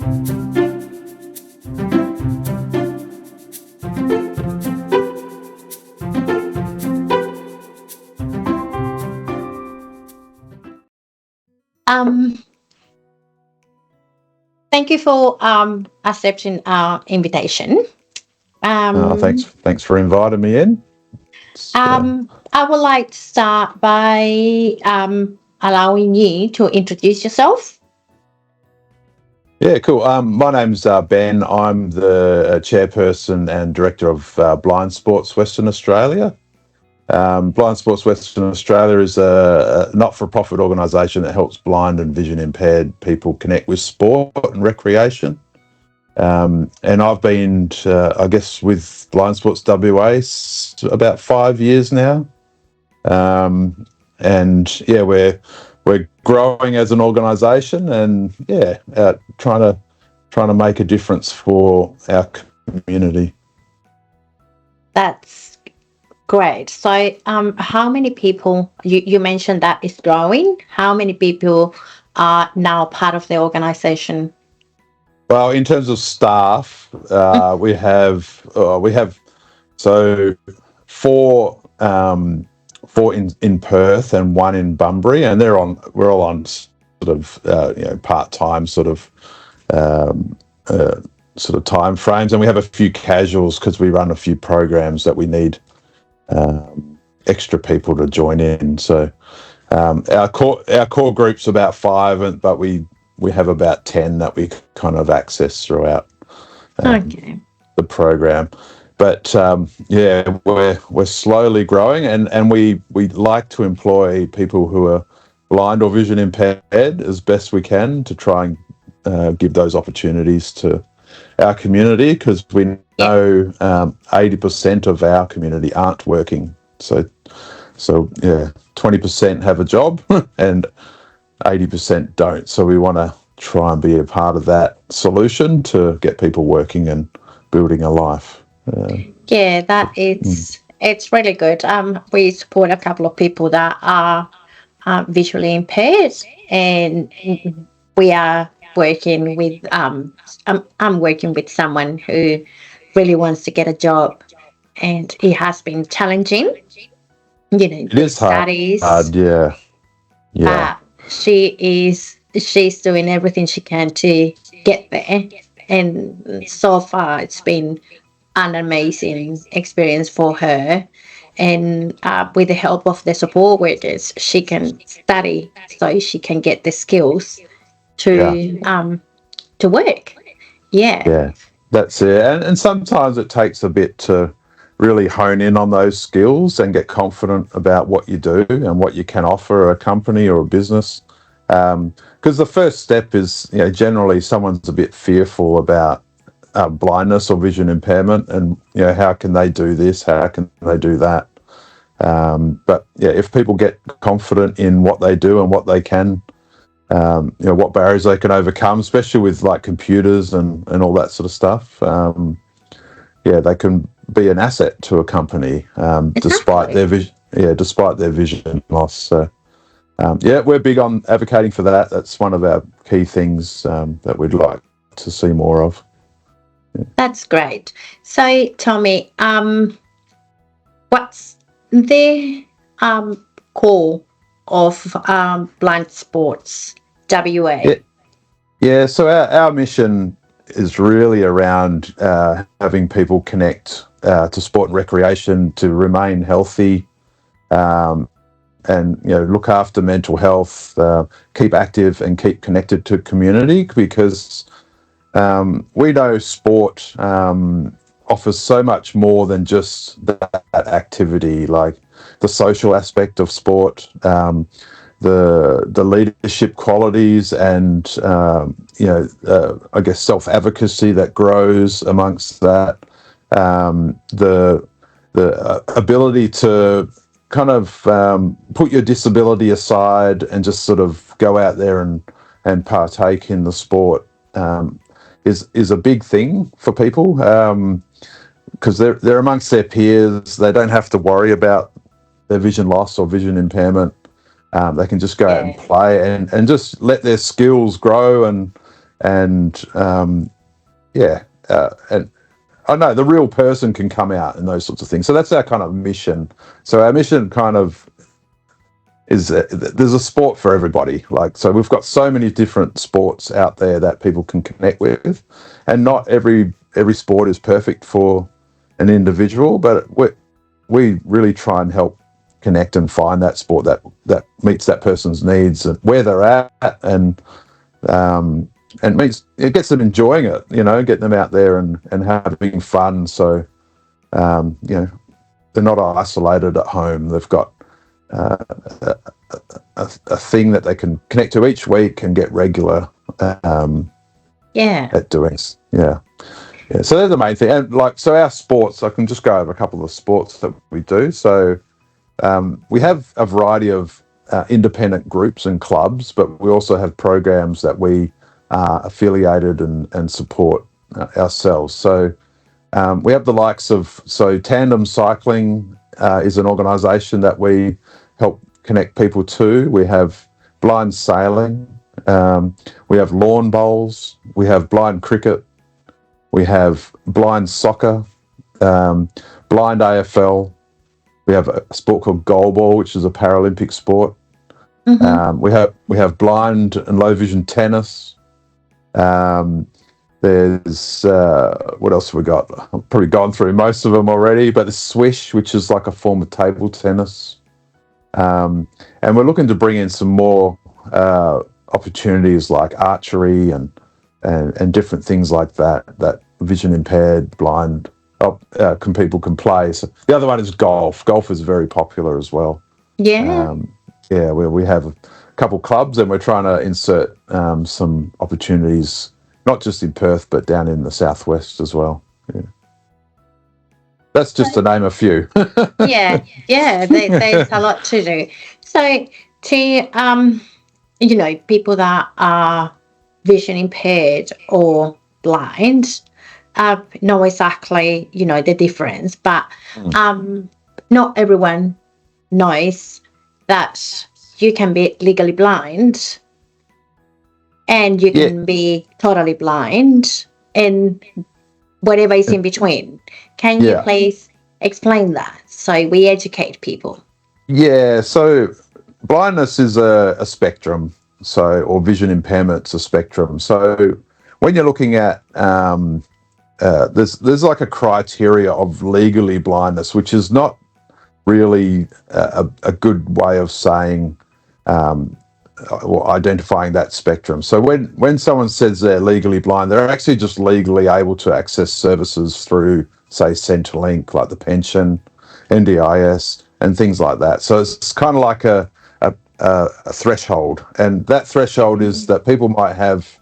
Um, Thank you for accepting our invitation. Thanks Um, for inviting me in. I would like to start by allowing you to introduce yourself. Yeah, cool. My name's Ben. I'm the chairperson and director of Blind Sports Western Australia. Blind Sports Western Australia is a not-for-profit organisation that helps blind and vision impaired people connect with sport and recreation. And I've been, I guess, with Blind Sports WA about 5 years now. And yeah, we're growing as an organisation, and yeah, trying to make a difference for our community. That's great. So, how many people, you mentioned that it's growing. How many people are now part of the organisation? Well, in terms of staff, we have so four four in Perth and one in Bunbury, and we're all on sort of part-time um, sort of time frames, and we have a few casuals because we run a few programs that we need extra people to join in. So our core group's about five, but we have about 10 that we kind of access throughout Okay. the program. But yeah, we're slowly growing, and we like to employ people who are blind or vision impaired as best we can to try and give those opportunities to our community, because we know 80% of our community aren't working. So yeah, 20% have a job and 80% don't. So we want to try and be a part of that solution to get people working and building a life. Yeah, it's really good. We support a couple of people that are visually impaired, and we are working with. I'm working with someone who really wants to get a job, and it has been challenging. It With is hard, studies, yeah. but she's doing everything she can to get there, and so far it's been an amazing experience for her. And with the help of the support workers, she can study so she can get the skills to work. Yeah, Yeah, that's it. And sometimes it takes a bit to really hone in on those skills and get confident about what you do and what you can offer a company or a business. Because the first step is, generally someone's a bit fearful about blindness or vision impairment, and how can they do this? How can they do that? But yeah, if people get confident in what they do and what they can, what barriers they can overcome, especially with like computers and all that sort of stuff. Yeah, they can be an asset to a company despite their vision. Yeah, despite their vision loss. So yeah, we're big on advocating for that. That's one of our key things that we'd like to see more of. that's great. So, Tommy, what's the core of Blind Sports WA? Yeah, yeah. So our mission is really around having people connect to sport and recreation to remain healthy, and look after mental health, keep active and keep connected to community, because we know sport offers so much more than just that activity, like the social aspect of sport, the leadership qualities, and I guess self-advocacy that grows amongst that, the ability to kind of put your disability aside and just sort of go out there and partake in the sport is a big thing for people, because they're amongst their peers. They don't have to worry about their vision loss or vision impairment. They can just go out and play and just let their skills grow and and and I know the real person can come out and those sorts of things. So that's our kind of mission. So our mission kind of is there's a sport for everybody. Like, so we've got so many different sports out there that people can connect with, and not every sport is perfect for an individual, but we really try and help connect and find that sport that meets that person's needs and where they're at, and it gets them enjoying it, getting them out there and having fun. So they're not isolated at home. They've got a thing that they can connect to each week and get regular at doing. So they're the main thing. And so our sports, I can just go over a couple of the sports that we do. So we have a variety of independent groups and clubs, but we also have programs that we are affiliated and support ourselves. So we have the likes of, Tandem Cycling is an organisation that we help connect people to. We have blind sailing, we have lawn bowls, we have blind cricket, we have blind soccer, blind AFL. We have a sport called goalball, which is a Paralympic sport. Mm-hmm. We have blind and low vision tennis. There's what else have we got? I've probably gone through most of them already, but the swish, which is like a form of table tennis. And we're looking to bring in some more opportunities like archery and different things like that vision impaired, blind people can play. So the other one is golf. Golf is very popular as well. Yeah. We have a couple clubs, and we're trying to insert some opportunities, not just in Perth, but down in the southwest as well. Yeah. That's just to name a few. There's a lot to do. So to people that are vision impaired or blind know exactly the difference, but not everyone knows that you can be legally blind and you can be totally blind and whatever is in between. Can you please explain that so we educate people? Yeah, so blindness is a spectrum, or vision impairment's a spectrum. So when you're looking at there's like a criteria of legally blindness, which is not really a good way of saying or identifying that spectrum. So when someone says they're legally blind, they're actually just legally able to access services through, say, Centrelink, like the pension, NDIS, and things like that. So it's kind of like a threshold, and that threshold is that people might have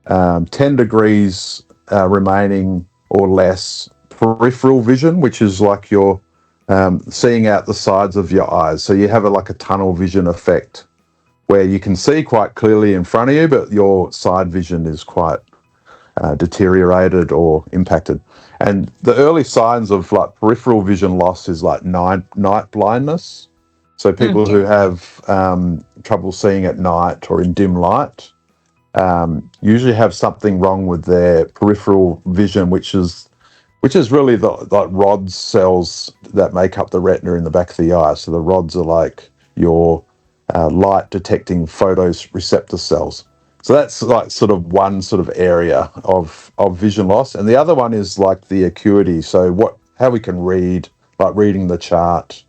10 degrees remaining or less peripheral vision, which is like you're seeing out the sides of your eyes. So you have like a tunnel vision effect where you can see quite clearly in front of you, but your side vision is quite deteriorated or impacted. And the early signs of like peripheral vision loss is like night blindness. So people who have trouble seeing at night or in dim light usually have something wrong with their peripheral vision, which is really the rod cells that make up the retina in the back of the eye. So the rods are like your light detecting photoreceptor cells. So that's like sort of one sort of area of vision loss. And the other one is like the acuity. So how we can read, like reading the chart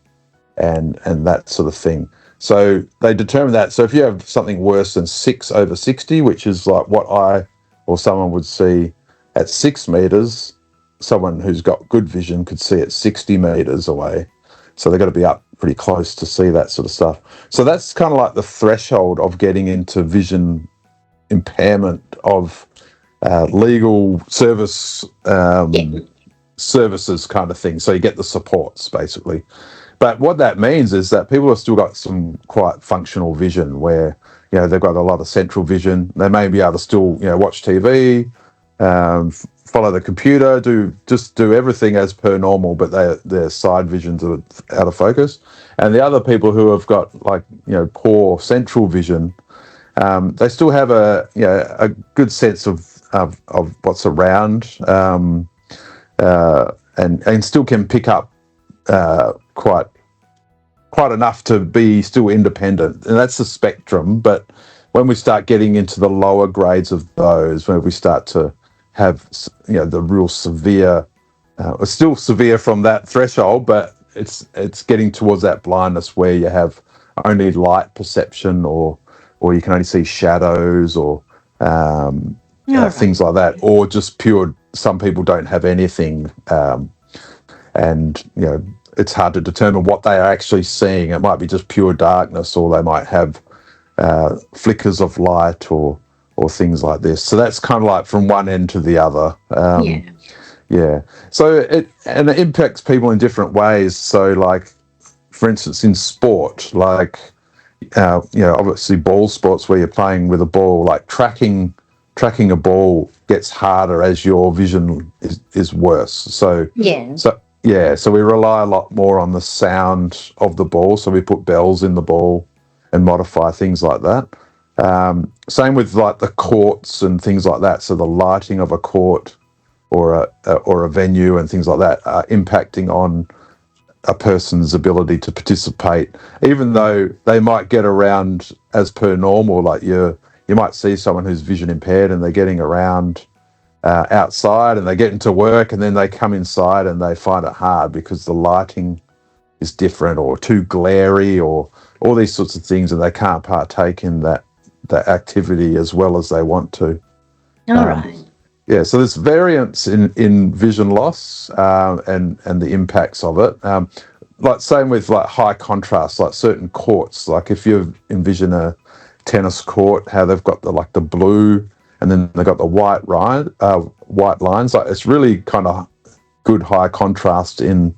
and that sort of thing. So they determine that. So if you have something worse than 6/60, which is like what I or someone would see at 6 meters, someone who's got good vision could see it 60 meters away. So they've got to be up pretty close to see that sort of stuff. So that's kind of like the threshold of getting into vision impairment of legal services kind of thing. So you get the supports basically. But what that means is that people have still got some quite functional vision where, they've got a lot of central vision. They may be able to still, watch TV, follow the computer, do everything as per normal, but their side visions are out of focus. And the other people who have got like, poor central vision, they still have a good sense of what's around, and still can pick up quite enough to be still independent, and that's the spectrum. But when we start getting into the lower grades of those, when we start to have the real severe, still severe from that threshold, but it's getting towards that blindness where you have only light perception, or you can only see shadows, or things like that, or just pure. Some people don't have anything, and it's hard to determine what they are actually seeing. It might be just pure darkness, or they might have flickers of light, or things like this. So that's kind of like from one end to the other. Yeah. So it impacts people in different ways. So, like, for instance, in sport, like obviously ball sports where you're playing with a ball, like tracking a ball gets harder as your vision is worse. So we rely a lot more on the sound of the ball. So we put bells in the ball and modify things like that. Same with like the courts and things like that. So the lighting of a court or a venue and things like that are impacting on a person's ability to participate, even though they might get around as per normal. Like you might see someone who's vision impaired and they're getting around outside, and they get into work, and then they come inside and they find it hard because the lighting is different or too glary, or all these sorts of things, and they can't partake in that activity as well as they want to. All right. Yeah, so there's variance in vision loss and the impacts of it. Like same with like high contrast, like certain courts. Like if you envision a tennis court, how they've got the blue, and then they've got the white lines. Like it's really kind of good high contrast in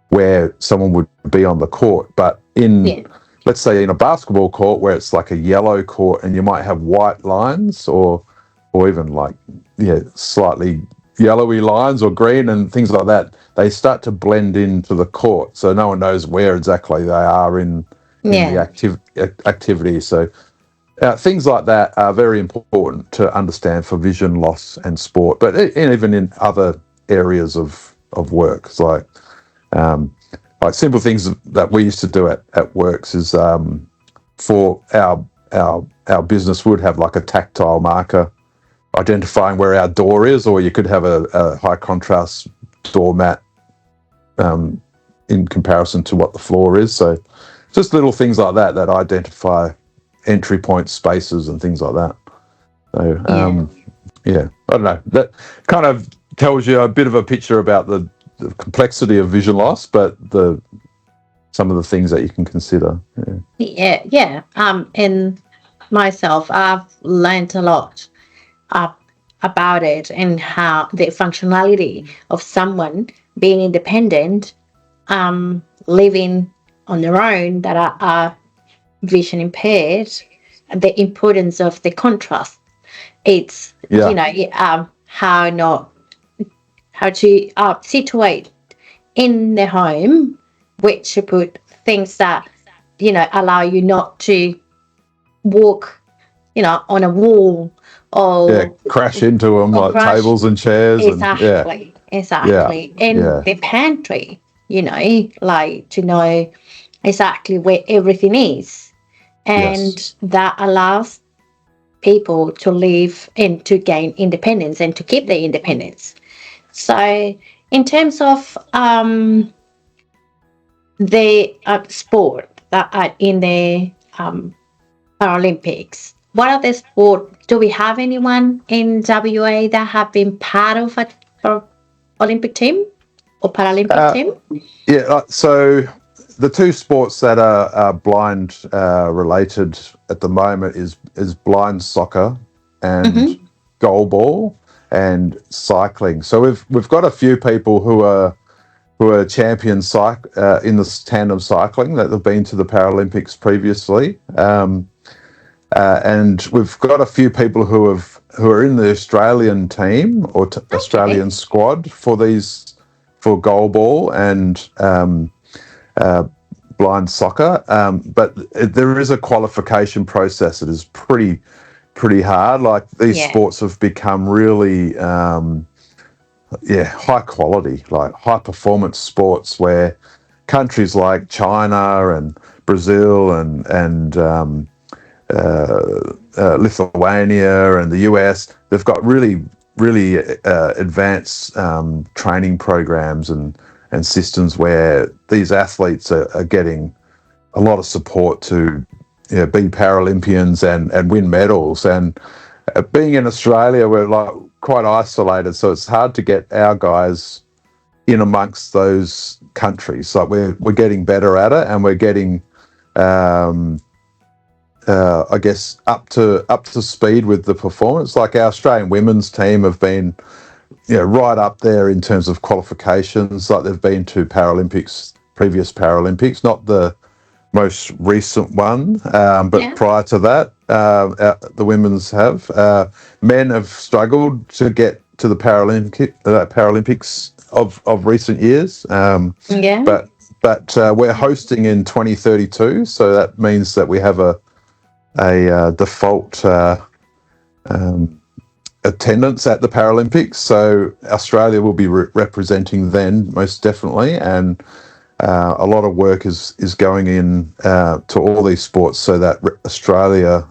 where someone would be on the court. But let's say in a basketball court where it's like a yellow court, and you might have white lines, or even like slightly yellowy lines or green and things like that, they start to blend into the court, so no one knows where exactly they are in the activity. So things like that are very important to understand for vision loss and sport, but even in other areas of work. It's like simple things that we used to do at works is for our business would have like a tactile marker identifying where our door is, or you could have a high contrast doormat in comparison to what the floor is. So just little things like that identify entry point spaces and things like that. So I don't know, that kind of tells you a bit of a picture about the complexity of vision loss, but some of the things that you can consider. And myself, I've learned a lot about it, and how the functionality of someone being independent, living on their own, that are vision impaired, the importance of the contrast. It's how to situate in the home, which to put things that allow you not to walk on a wall, or crash into them, like tables and chairs. Exactly. And the pantry, like to know exactly where everything is, and that allows people to live and to gain independence and to keep their independence. So in terms of the sport that are in the Paralympics, what other sport do we have? Anyone in WA that have been part of a Olympic team or Paralympic team? So the two sports that are blind related at the moment is blind soccer and goalball and cycling. So we've got a few people who are champions in the tandem cycling that have been to the Paralympics previously. And we've got a few people who are in the Australian team or Australian squad for goalball and blind soccer, but there is a qualification process that is pretty hard. Like these sports have become really, high quality, like high performance sports where countries like China and Brazil and Lithuania and the US, they've got really advanced training programs and systems where these athletes are getting a lot of support to be Paralympians and win medals. And being in Australia, we're like quite isolated, so it's hard to get our guys in amongst those countries. Like we're getting better at it, and we're getting I guess up to speed with the performance. Like our Australian women's team have been right up there in terms of qualifications. Like they've been to previous Paralympics, not the most recent one, but prior to that, the women's have. Men have struggled to get to the Paralympics of recent years. But we're hosting in 2032, so that means that we have a default attendance at the Paralympics. So Australia will be representing then, most definitely, and a lot of work is going in to all these sports so that Australia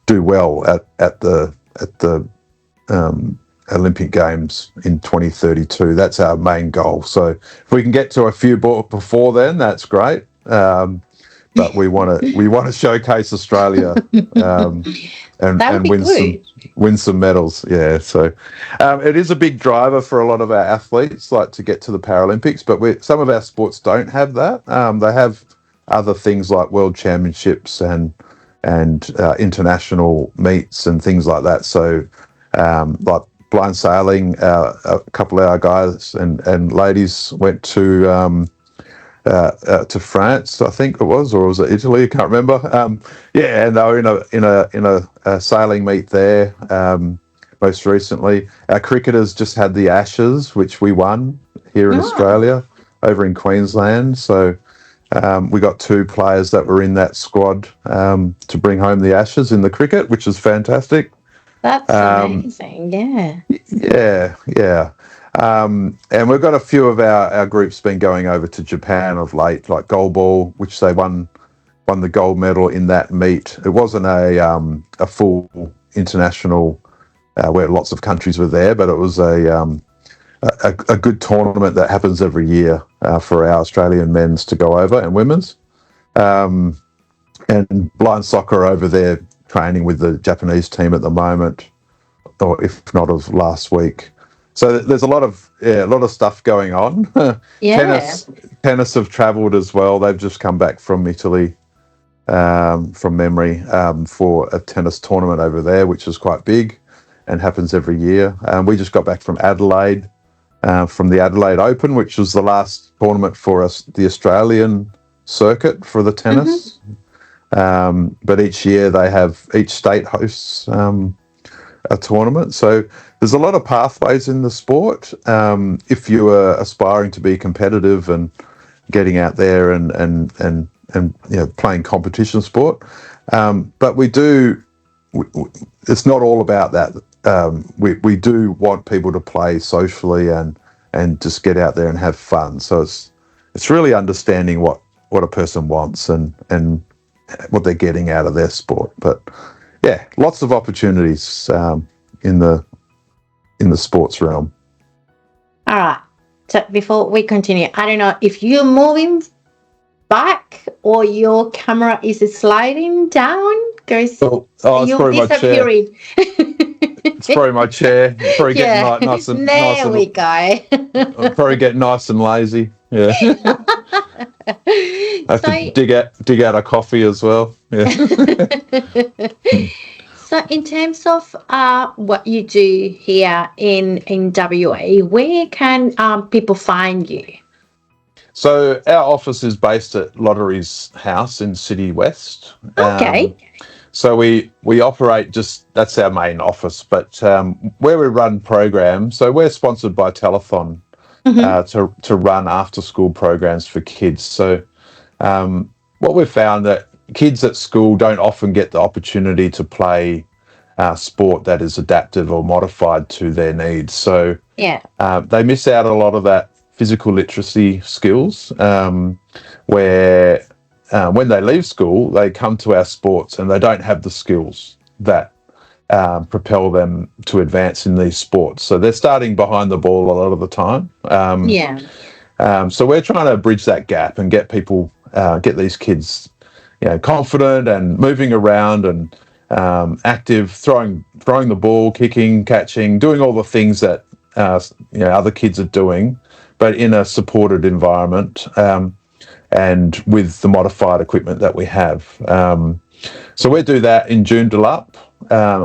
do well at the Olympic Games in 2032. That's our main goal. So if we can get to a few before then, that's great. But we want to showcase Australia and win some medals. Yeah, so it is a big driver for a lot of our athletes, like to get to the Paralympics. But some of our sports don't have that. They have other things like world championships and international meets and things like that. So like blind sailing, a couple of our guys and ladies went to France, I think it was, or was it Italy? I can't remember. And they were in a sailing meet there most recently. Our cricketers just had the Ashes, which we won here in Australia, over in Queensland. So we got 2 players that were in that squad to bring home the Ashes in the cricket, which is fantastic. That's amazing, yeah. Yeah. And we've got a few of our groups been going over to Japan of late, like goalball, which they won the gold medal in that meet. It wasn't a full international where lots of countries were there, but it was a good tournament that happens every year for our Australian men's to go over and women's. And blind soccer over there training with the Japanese team at the moment, or if not of last week. So there's a lot of stuff going on. Tennis have travelled as well. They've just come back from Italy, from memory, for a tennis tournament over there, which is quite big and happens every year. We just got back from Adelaide, from the Adelaide Open, which was the last tournament for us, the Australian circuit for the tennis. But each year each state hosts a tournament. So there's a lot of pathways in the sport. If you are aspiring to be competitive and getting out there and playing competition sport, but it's not all about that. We do want people to play socially and just get out there and have fun. So it's really understanding what a person wants and what they're getting out of their sport. But yeah, lots of opportunities in the sports realm. All right. So before we continue, I don't know if you're moving back or your camera is sliding down because it's probably my chair. It's probably my chair. Probably getting nice and there we go. I'll probably get nice and lazy. Yeah. I have to dig out a coffee as well. Yeah. So in terms of what you do here in WA, where can people find you? So our office is based at Lottery's house in City West. Okay. So we operate that's our main office, but where we run programs, so we're sponsored by Telethon to run after school programs for kids. So what we've found that kids at school don't often get the opportunity to play sport that is adapted or modified to their needs. So Yeah. they miss out a lot of that physical literacy skills, where when they leave school, they come to our sports and they don't have the skills that propel them to advance in these sports. So they're starting behind the ball a lot of the time. Yeah. So we're trying to bridge that gap and get people, get these kids, confident and moving around and active, throwing the ball, kicking, catching, doing all the things that other kids are doing, but in a supported environment, and with the modified equipment that we have. So we do that in Joondalup.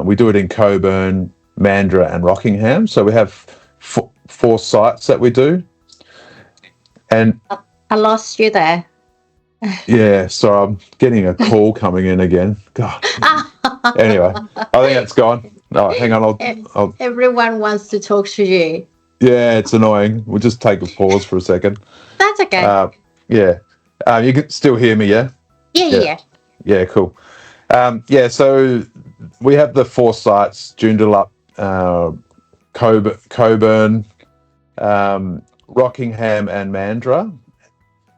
We do it in Coburn, Mandurah, and Rockingham. So we have four sites that we do. And I lost you there. yeah, so I'm getting a call coming in again. God. Anyway, I think it's gone. No, hang on. I'll Everyone wants to talk to you. Yeah, it's annoying. We'll just take a pause for a second. That's okay. Yeah. You can still hear me, yeah? Yeah. Yeah, cool. So we have the four sites: Joondalup, Coburn, Rockingham, and Mandurah,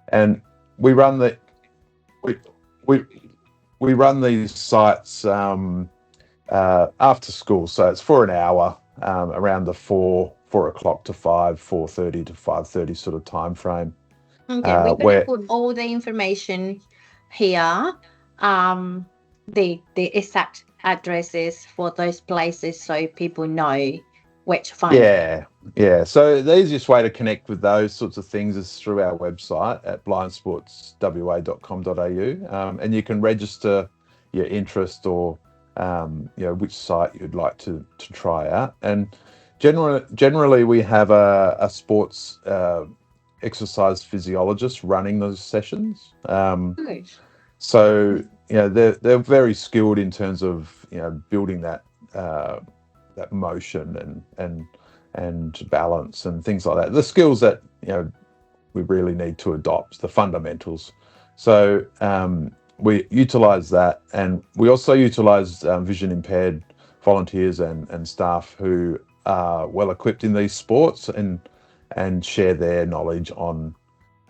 and we run we run these sites after school. So it's for an hour, around the 4 o'clock to 4:30 to 5:30 sort of time frame. Okay, we're going to put all the information here, the exact addresses for those places so people know where to find them. Yeah. So the easiest way to connect with those sorts of things is through our website at blindsportswa.com.au, and you can register your interest or which site you'd like to try out. And generally we have a sports exercise physiologist running those sessions. So they're very skilled in terms of building that motion and balance and things like that. The skills that we really need to adopt, the fundamentals. So we utilize that, and we also utilize vision impaired volunteers and staff who are well equipped in these sports and share their knowledge on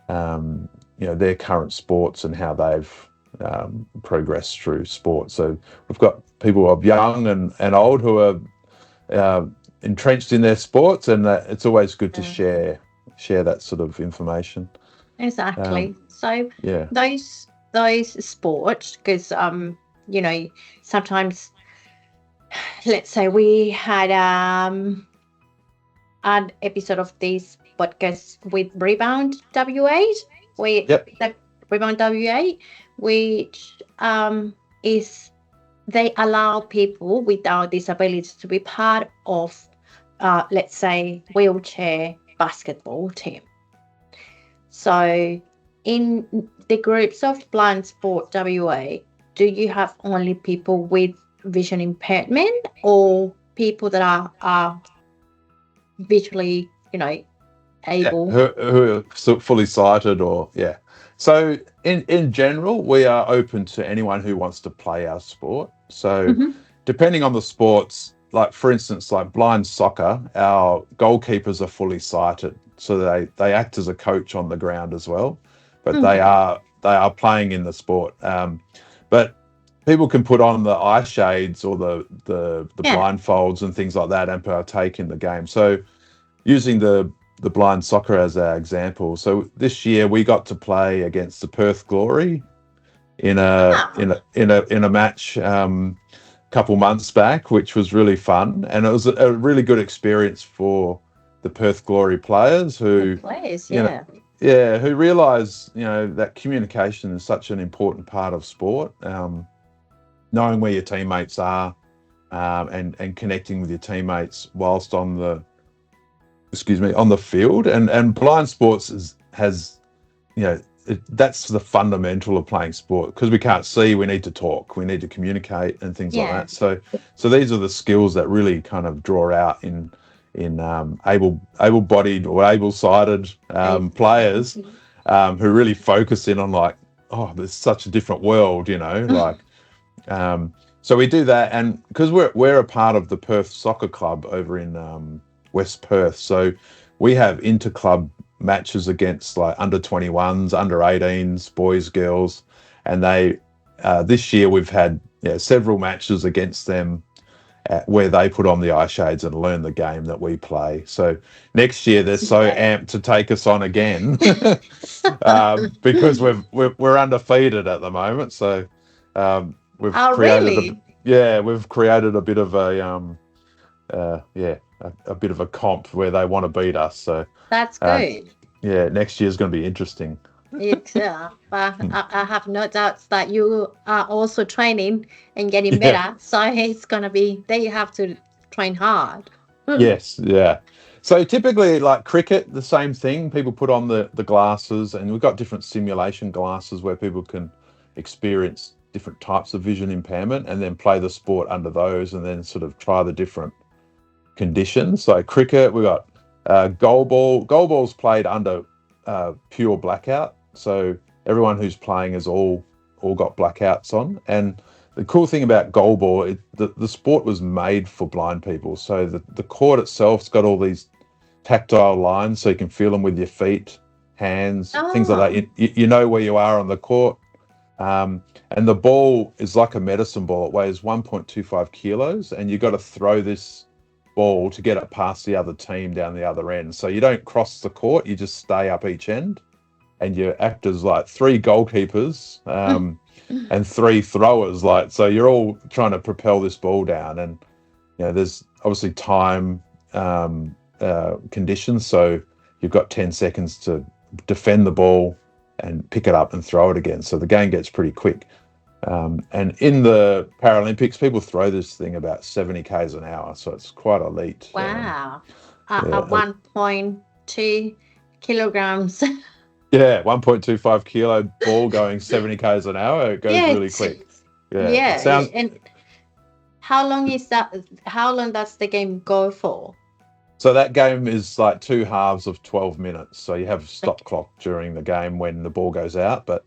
their current sports and how they've progressed through sport. So we've got people of young and old who are entrenched in their sports, and it's always good to share that sort of information. Exactly. So yeah, those sports, because sometimes, let's say we had an episode of this podcast with Rebound W8, the Rebound W8, which is they allow people without disabilities to be part of, let's say, wheelchair basketball team. So in the groups of Blind Sport WA, do you have only people with vision impairment or people that are visually, able? Who are fully sighted or So in general, we are open to anyone who wants to play our sport. So depending on the sports, like for instance, like blind soccer, our goalkeepers are fully sighted, so they act as a coach on the ground as well, but they are playing in the sport. But people can put on the eye shades or the blindfolds and things like that and partake in the game. So using the blind soccer as our example. So this year we got to play against the Perth Glory in a match a couple months back, which was really fun, and it was a really good experience for the Perth Glory players who who realise that communication is such an important part of sport. Knowing where your teammates are and connecting with your teammates whilst on the field, and blind sports has that's the fundamental of playing sport, because we can't see, we need to talk, we need to communicate and things like that. So these are the skills that really kind of draw out in able-bodied or able-sighted players who really focus in on like there's such a different world, like. So we do that, and because we're a part of the Perth Soccer Club over in West Perth, so we have inter-club matches against like under 21s, under 18s, boys, girls, and they this year we've had several matches against them where they put on the eye shades and learn the game that we play. So next year they're so amped to take us on again because we're undefeated at the moment. So we've created really? we've created a bit of a bit of a comp where they want to beat us. So That's good. next year's going to be interesting. But I have no doubts that you are also training and getting Yeah. better. So it's gonna be they have to train hard. Yes, yeah. So typically, like cricket, the same thing. People put on the glasses, and we've got different simulation glasses where people can experience different types of vision impairment, and then play the sport under those, and then sort of try the different conditions. So cricket, we got goal ball. Goal ball's played under pure blackout. So everyone who's playing has all got blackouts on. And the cool thing about goal ball, the sport was made for blind people. So the court itself's got all these tactile lines, so you can feel them with your feet, hands, things like that. You know where you are on the court. And the ball is like a medicine ball. It weighs 1.25 kilos, and you've got to throw this ball to get it past the other team down the other end. So you don't cross the court, you just stay up each end, and you act as like 3 goalkeepers and 3 throwers. Like, so you're all trying to propel this ball down, and there's obviously time conditions. So you've got 10 seconds to defend the ball and pick it up and throw it again. So the game gets pretty quick. And in the Paralympics, people throw this thing about 70 k's an hour, so it's quite elite. Wow. At 1.2 kilograms. Yeah, 1.25 kilo ball going 70 k's an hour. It goes really quick. Yeah. And how long is that? How long does the game go for? So that game is like 2 halves of 12 minutes. So you have a stop clock during the game when the ball goes out, but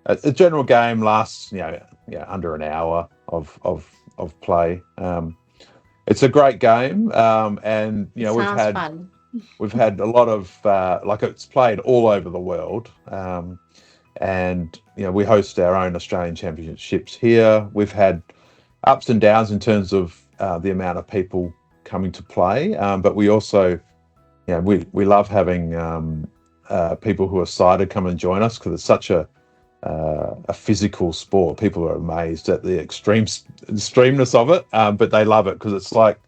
a general game lasts, under an hour of play. It's a great game, and fun. We've had a lot of it's played all over the world, and we host our own Australian championships here. We've had ups and downs in terms of the amount of people coming to play, but we also, we love having people who are sighted come and join us because it's such a physical sport. People are amazed at the extremeness of it, but they love it because it's like,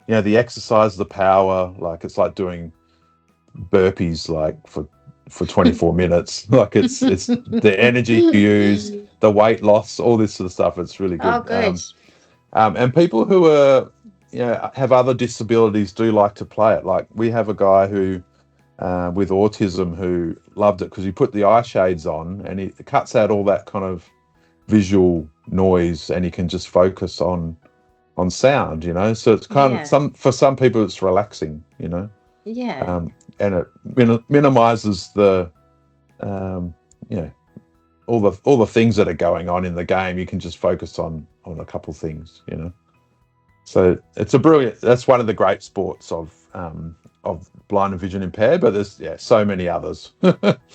the exercise, the power, like it's like doing burpees like for 24 minutes. Like it's the energy you use, the weight loss, all this sort of stuff. It's really good. Oh, good. And people who are, have other disabilities do like to play it. Like we have a guy who with autism who loved it because he put the eye shades on and he cuts out all that kind of visual noise, and he can just focus on sound, so it's kind of for some people it's relaxing, and it minimizes the all the things that are going on in the game. You can just focus on a couple things, so it's that's one of the great sports of blind and vision impaired, but there's so many others.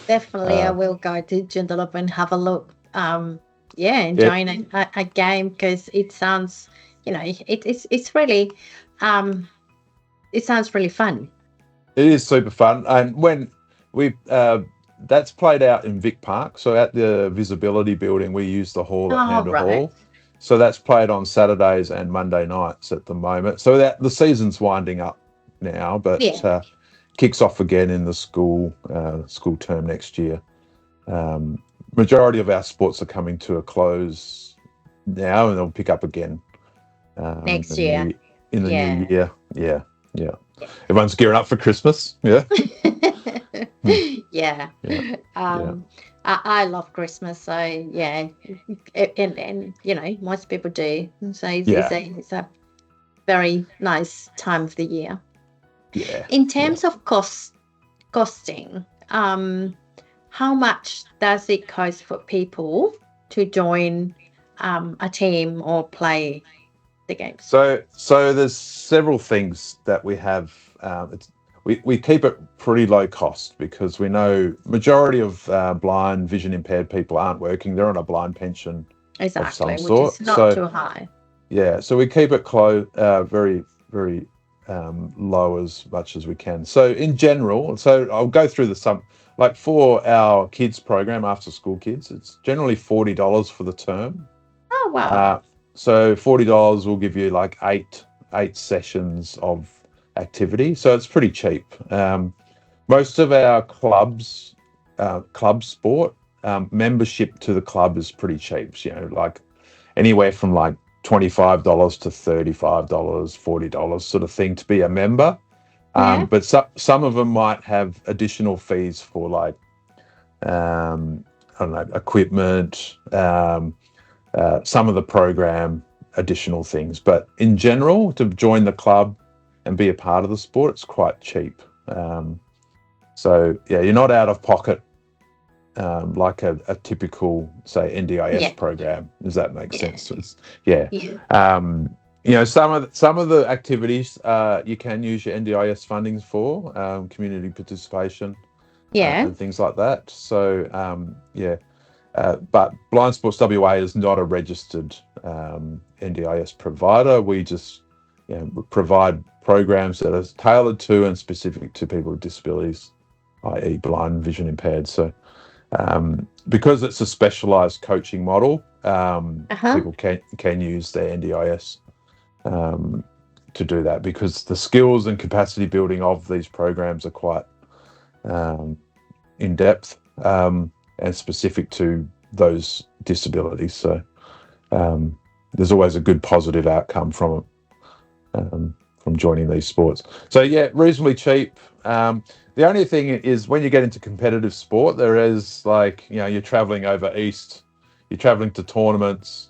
Definitely I will go to Joondalup and have a look. Enjoying a game because it sounds it's really it sounds really fun. It is super fun. And when we that's played out in Vic Park, so at the Visibility building we use the hall at Handel Hall. So that's played on Saturdays and Monday nights at the moment. So that the season's winding up now, but kicks off again in the school term next year. Majority of our sports are coming to a close now, and they'll pick up again next year. In the new year. Yeah. Everyone's gearing up for Christmas. Yeah. I love Christmas, so and most people do. So it's a very nice time of the year. Yeah. In terms of costing, how much does it cost for people to join a team or play the games? So there's several things that we have. We keep it pretty low cost because we know majority of blind, vision impaired people aren't working. They're on a blind pension of some Exactly, which is sort. not So too high. yeah, so we keep it very, very low as much as we can. So in general, so I'll go through the sum. Like for our kids program, after school kids, it's generally $40 for the term. Oh, wow. Uh, so $40 will give you like eight sessions of activity. So it's pretty cheap. Most of our club sport membership to the club is pretty cheap. You know, like anywhere from like $25 to $35, $40 sort of thing to be a member. Yeah. But some of them might have additional fees for like I don't know, equipment, some of the program, additional things. But in general, to join the club and be a part of the sport, it's quite cheap. So yeah, you're not out of pocket like a typical, say, NDIS program. Does that make sense? Yeah. You know, some of the activities you can use your NDIS fundings for, community participation Yeah. and things like that. So yeah. But Blind Sports WA is not a registered NDIS provider. We just provide programs that are tailored to and specific to people with disabilities, i.e. blind and vision impaired. So because it's a specialised coaching model, people can use their NDIS to do that because the skills and capacity building of these programs are quite in depth. And specific to those disabilities. So there's always a good positive outcome from it, from joining these sports. So yeah, reasonably cheap. The only thing is when you get into competitive sport, there is like, you know, you're traveling over east, you're traveling to tournaments.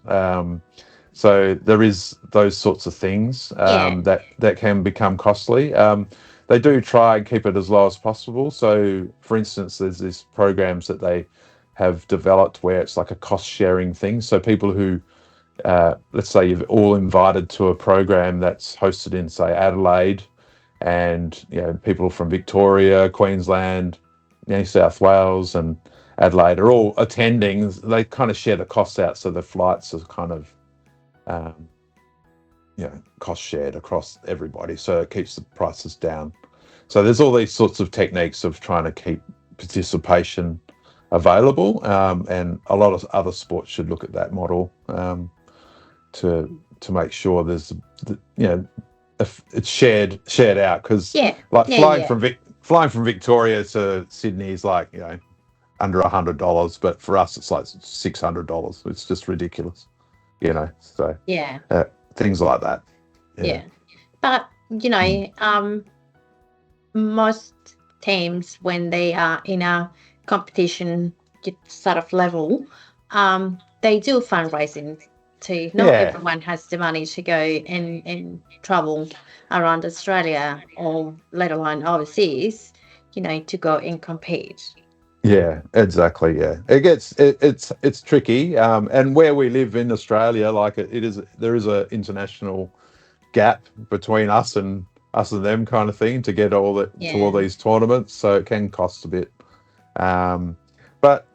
So there is those sorts of things that can become costly. They do try and keep it as low as possible. So, for instance, there's these programs that they have developed where it's like a cost-sharing thing. So people who, let's say you've all invited to a program that's hosted in, say, Adelaide, and you know people from Victoria, Queensland, New South Wales, and Adelaide are all attending. They kind of share the costs out, so the flights are kind of cost shared across everybody, so it keeps the prices down. So there's all these sorts of techniques of trying to keep participation available, and a lot of other sports should look at that model to make sure there's it's shared out, because flying from Victoria to Sydney is like under $100, but for us it's like $600. It's just ridiculous, so things like that. But most teams, when they are in a competition sort of level, they do fundraising too. Not everyone has the money to go and travel around Australia, or let alone overseas, to go and compete. Yeah, exactly. Yeah, it's tricky, and where we live in Australia, like there is a international gap between us and them kind of thing to get to all these tournaments, so it can cost a bit. But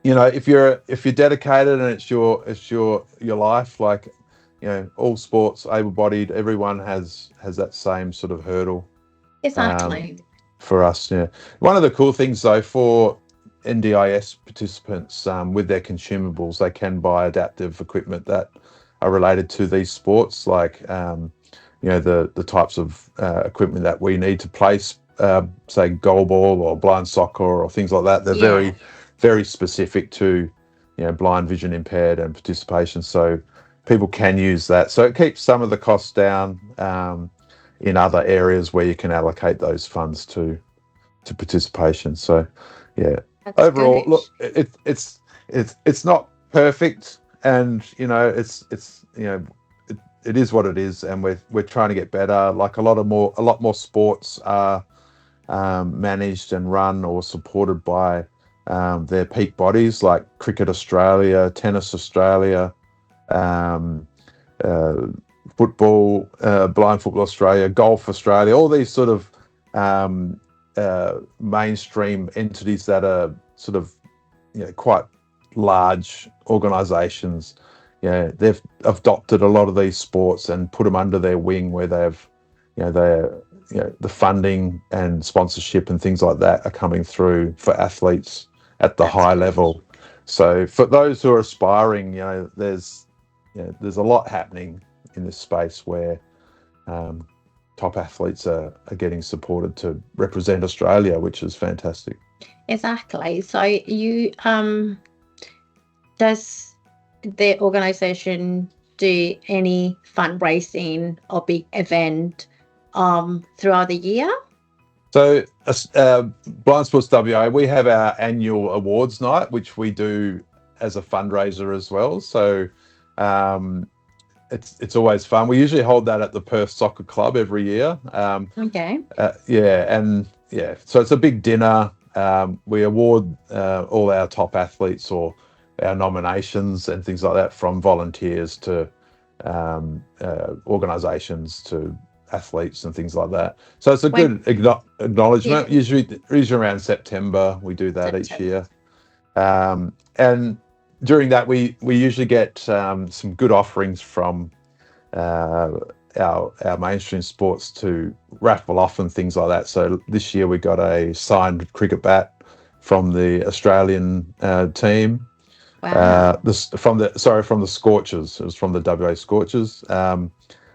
if you're dedicated and it's your life, like all sports, able-bodied, everyone has that same sort of hurdle. Exactly. For us, yeah. One of the cool things though for NDIS participants, with their consumables, they can buy adaptive equipment that are related to these sports, like the types of equipment that we need to place, say goalball or blind soccer or things like that. They're very, very specific to blind, vision impaired and participation, so people can use that. So it keeps some of the costs down in other areas where you can allocate those funds to participation. So yeah, that's overall good. Look, it's not perfect, and it is what it is, and we're trying to get better. Like a lot more sports are managed and run or supported by their peak bodies, like Cricket Australia, Tennis Australia, um, uh, football, Blind Football Australia, Golf Australia, all these sort of mainstream entities that are sort of quite large organisations. They've adopted a lot of these sports and put them under their wing, where they've the funding and sponsorship and things like that are coming through for athletes at the high level. So for those who are aspiring, there's a lot happening in this space where top athletes are getting supported to represent Australia, which is fantastic. Exactly. So you does the organisation do any fundraising or big event throughout the year? So Blind Sports WA, we have our annual awards night, which we do as a fundraiser as well. So it's always fun. We usually hold that at the Perth Soccer Club every year. Okay. So it's a big dinner. We award all our top athletes or our nominations and things like that, from volunteers to organisations to athletes and things like that. So it's a good acknowledgement. Yeah. Usually around September we do that each year. And during that we usually get some good offerings from our mainstream sports to raffle off and things like that. So this year we got a signed cricket bat from the Australian team. Wow. From the Scorchers. It was from the WA Scorchers.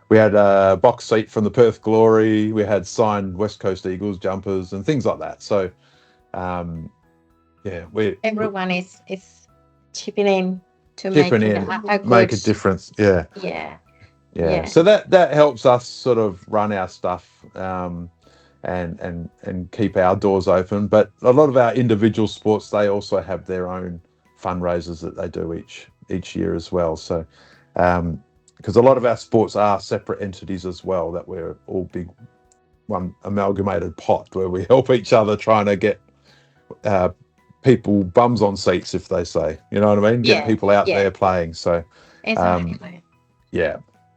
We had a box seat from the Perth Glory. We had signed West Coast Eagles jumpers and things like that. So, everyone is chipping in to make a difference. Yeah. So that helps us sort of run our stuff and keep our doors open. But a lot of our individual sports, they also have their own fundraisers that they do each year as well. So because a lot of our sports are separate entities as well, that we're all big one amalgamated pot where we help each other trying to get people bums on seats, if they say, you know what I mean? Get people out there playing. So exactly.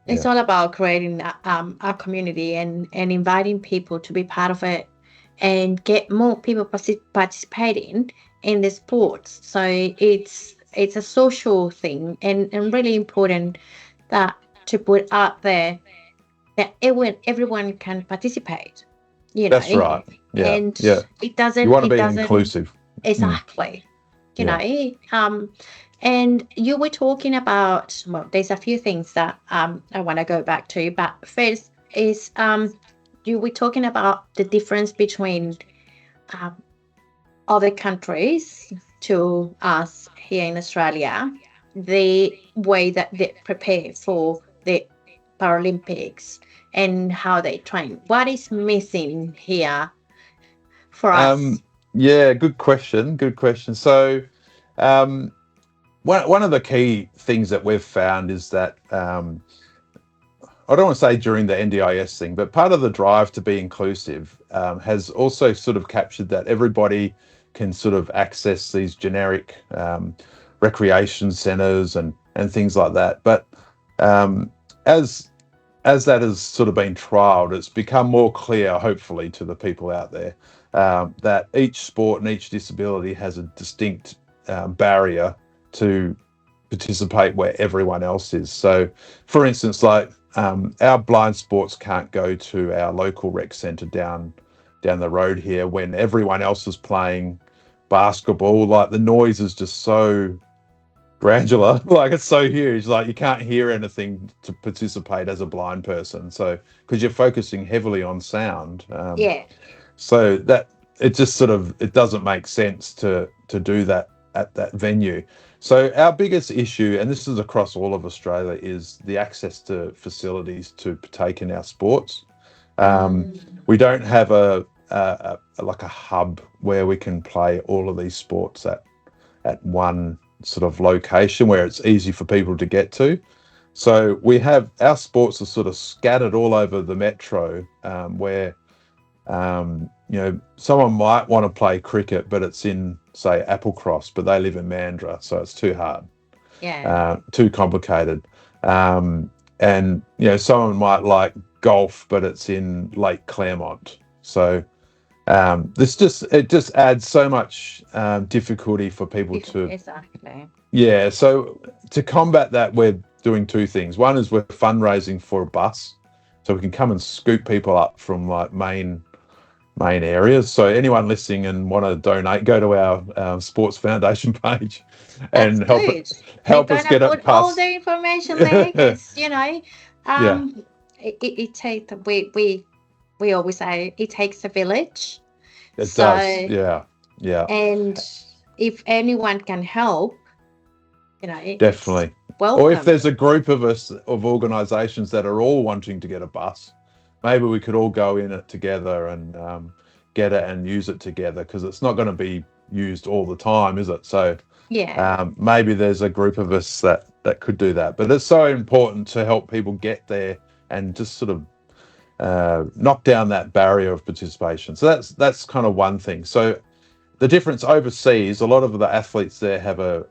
It's all about creating a community and inviting people to be part of it and get more people participating in the sports. So it's a social thing and really important that to put out there that everyone can participate. That's right. Yeah. And it doesn't. You want to be inclusive. Exactly. You know. And you were talking about, well, there's a few things that I want to go back to, but first is you were talking about the difference between other countries to us here in Australia, the way that they prepare for the Paralympics and how they train. What is missing here for us? Yeah, good question. So one of the key things that we've found is that I don't want to say during the NDIS thing, but part of the drive to be inclusive has also sort of captured that everybody can sort of access these generic recreation centres and things like that. But as that has sort of been trialled, it's become more clear, hopefully, to the people out there that each sport and each disability has a distinct barrier to participate where everyone else is. So, for instance, like our blind sports can't go to our local rec centre down the road here when everyone else is playing basketball. Like the noise is just so granular, like it's so huge, like you can't hear anything to participate as a blind person. So because you're focusing heavily on sound, so that it just sort of it doesn't make sense to do that at that venue. So our biggest issue, and this is across all of Australia, is the access to facilities to partake in our sports. We don't have a hub where we can play all of these sports at one sort of location where it's easy for people to get to. So we have our sports are sort of scattered all over the metro, where someone might want to play cricket, but it's in say Applecross, but they live in Mandurah, so it's too hard, Yeah. too complicated. And someone might like golf, but it's in Lake Claremont. So it just adds so much difficulty for people to. Exactly. Yeah, so to combat that, we're doing two things. One is we're fundraising for a bus, so we can come and scoop people up from like main areas. So anyone listening and want to donate, go to our Sports Foundation page That's and good. We're help us gonna get it put all past. the information there because Yeah, it takes we always say it takes a village. it does. So, Yeah, yeah, and if anyone can help, it's definitely. Or if welcome. there's a group of us of organisations that are all wanting to get a bus, maybe we could all go in it together and get it and use it together, because it's not going to be used all the time, is it? So Yeah. maybe there's a group of us that could do that. But it's so important to help people get there and just sort of knock down that barrier of participation. So that's kind of one thing. So the difference overseas, a lot of the athletes there have a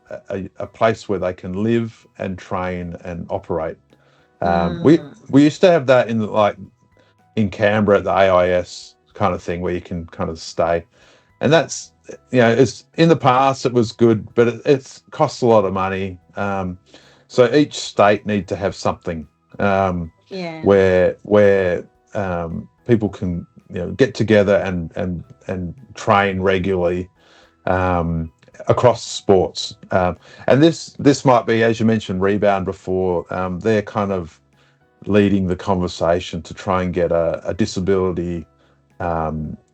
place where they can live and train and operate. We used to have that in Canberra at the AIS kind of thing, where you can kind of stay, and that's it's in the past it was good, but it costs a lot of money. So each state need to have something Yeah. where people can get together and train regularly across sports. And this might be, as you mentioned, Rebound before. They're kind of leading the conversation to try and get a disability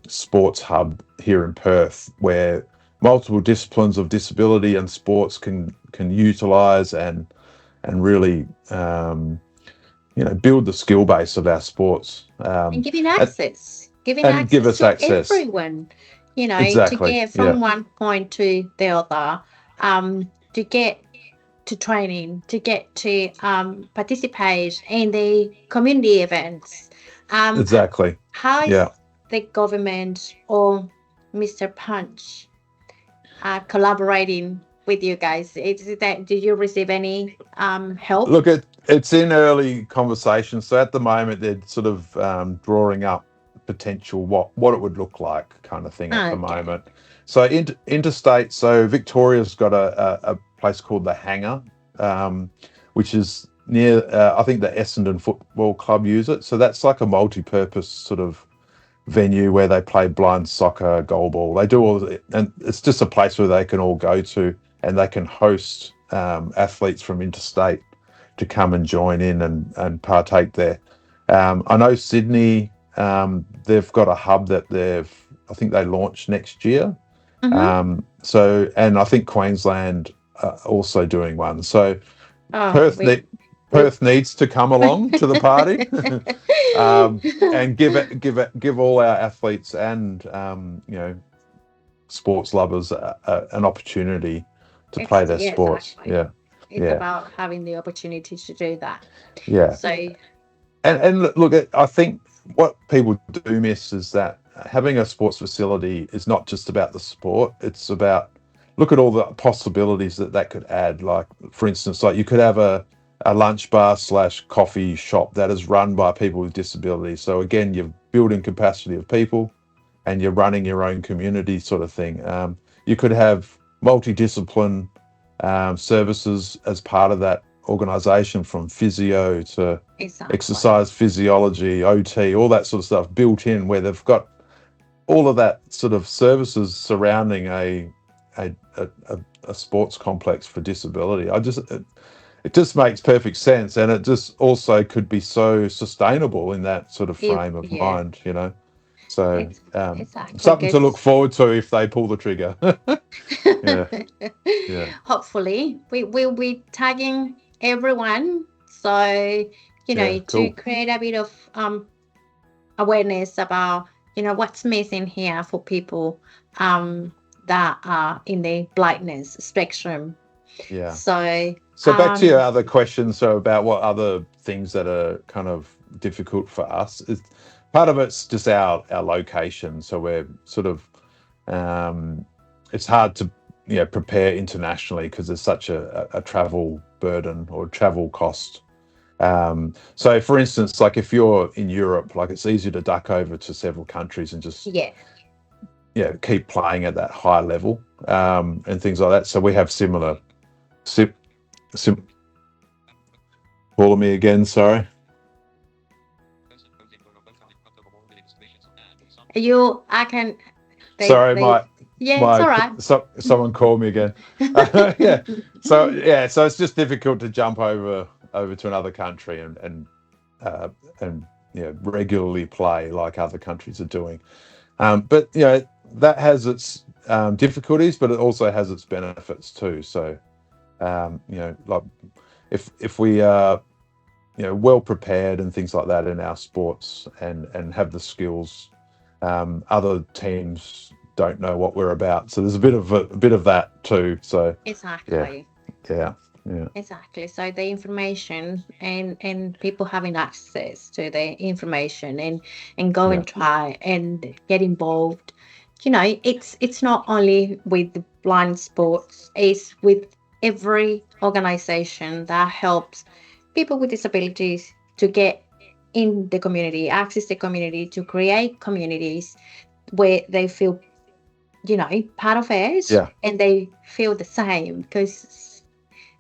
sports hub here in Perth, where multiple disciplines of disability and sports can utilise and really build the skill base of our sports, And giving and, access, giving give access us to access. everyone, to Exactly. get Yeah. from one point to the other, to get to training, to get to participate in the community events. Exactly. How Yeah. is the government or Mr. Punch collaborating with you guys? Did you receive any help? Look, it's in early conversations. So at the moment, they're sort of drawing up potential what it would look like, kind of thing at the Okay. moment. So interstate. So Victoria's got a place called the Hangar, which is near. I think the Essendon Football Club use it. So that's like a multi-purpose sort of venue where they play blind soccer, goalball. They do all, and it's just a place where they can all go to, and they can host athletes from interstate to come and join in and partake there. I know Sydney, they've got a hub that I think they launch next year. Mm-hmm. And I think Queensland also doing one. So Oh, Perth, we Perth needs to come along to the party, and give all our athletes and sports lovers an opportunity to play their yes, sports. actually. Yeah, It's yeah, about having the opportunity to do that. yeah. So, And look, I think what people do miss is that having a sports facility is not just about the sport. It's about, look at all the possibilities that could add. Like, for instance, like you could have a lunch bar / coffee shop that is run by people with disabilities. So again, you're building capacity of people, and you're running your own community sort of thing. You could have multidiscipline services as part of that organisation, from physio to exactly. exercise physiology, OT, all that sort of stuff built in, where they've got all of that sort of services surrounding a sports complex for disability. It just makes perfect sense, and it just also could be so sustainable in that sort of frame of Yeah, mind, So exactly. something to look Because forward to if they pull the trigger. Yeah, yeah, hopefully we will be tagging everyone. So, yeah. to Cool. create a bit of awareness about, what's missing here for people that are in the blindness spectrum. Yeah. So, So back to your other question, so about what other things that are kind of difficult for us is, part of it's just our location. So we're sort of it's hard to prepare internationally because there's such a travel burden or travel cost. So, for instance, like if you're in Europe, like it's easy to duck over to several countries and just Yeah. keep playing at that high level, and things like that. So we have similar. Sim, sim, Call me again. Sorry. I can, Sorry, they, yeah, it's all right. someone called me again. Yeah. So it's just difficult to jump over to another country uh, and regularly play like other countries are doing. But that has its difficulties, but it also has its benefits too. So like if we are well prepared and things like that in our sports and have the skills, other teams don't know what we're about. So there's a bit of that too. So yeah, Exactly. yeah, yeah, Exactly. So the information and people having access to the information and go yeah, and try and get involved. It's not only with the blind sports, it's with every organization that helps people with disabilities to get in the community, access the community, to create communities where they feel, part of it, yeah. and they feel the same, because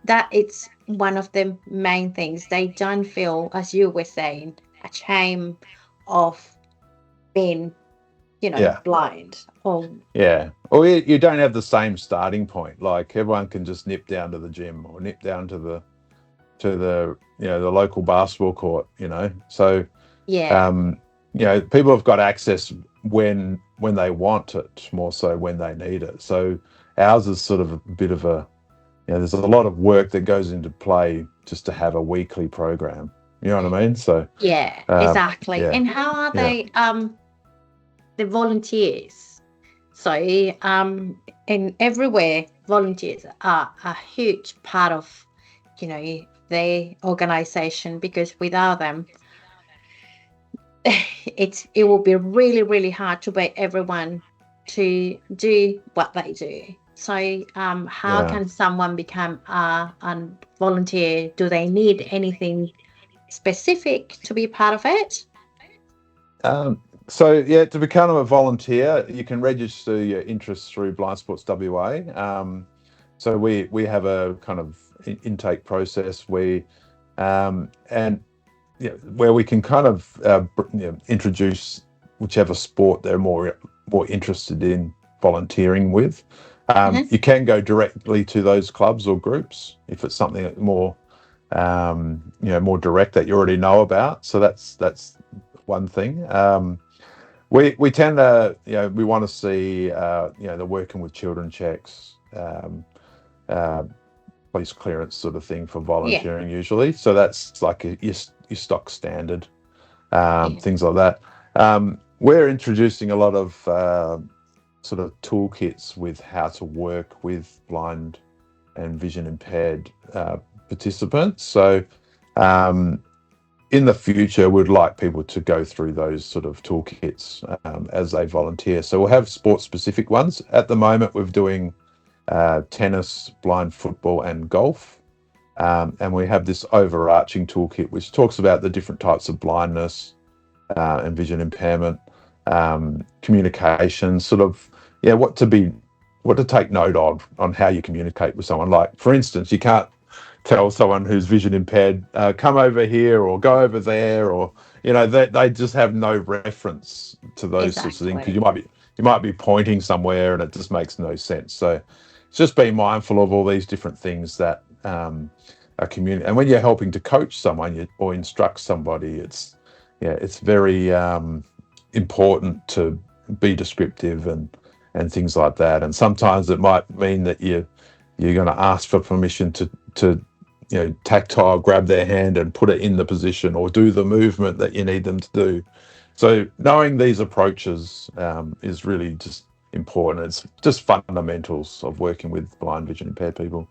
that it's one of the main things. They don't feel, as you were saying, ashamed of being, Yeah. blind. Or Yeah. Or you don't have the same starting point. Like everyone can just nip down to the gym or nip down to the the local basketball court. So yeah, um, people have got access when they want it, more so when they need it. So ours is sort of a bit of a there's a lot of work that goes into play just to have a weekly program. You know what I mean? So yeah, uh, exactly. yeah, And how are yeah. they, the volunteers? So, and everywhere, volunteers are a huge part of, the organization, because without them, it will be really, really hard to get everyone to do what they do. So, how Yeah. can someone become a volunteer? Do they need anything specific to be part of it? So yeah, to become a volunteer, you can register your interest through Blind Sports WA. So we have a kind of intake process and where we can kind of introduce whichever sport they're more interested in volunteering with. Mhm. You can go directly to those clubs or groups if it's something more more direct that you already know about. So that's one thing. We tend to we want to see the working with children checks, uh, police clearance sort of thing for Yeah, volunteering usually. So that's like your stock standard, yeah, things like that. We're introducing a lot of sort of toolkits with how to work with blind and vision impaired participants. So um, in the future, we'd like people to go through those sort of toolkits as they volunteer. So we'll have sport specific ones. At the moment, we're doing tennis, blind football, and golf. And we have this overarching toolkit which talks about the different types of blindness and vision impairment, communication, sort of, what to take note of on how you communicate with someone. Like, for instance, you can't tell someone who's vision impaired, come over here or go over there, or they just have no reference to those sorts of things because exactly. you might be pointing somewhere and it just makes no sense. So it's just being mindful of all these different things that are community. And when you're helping to coach someone or instruct somebody, it's very important to be descriptive and things like that. And sometimes it might mean that you're going to ask for permission to tactile grab their hand and put it in the position or do the movement that you need them to do. So knowing these approaches is really just important. It's just fundamentals of working with blind, vision impaired people.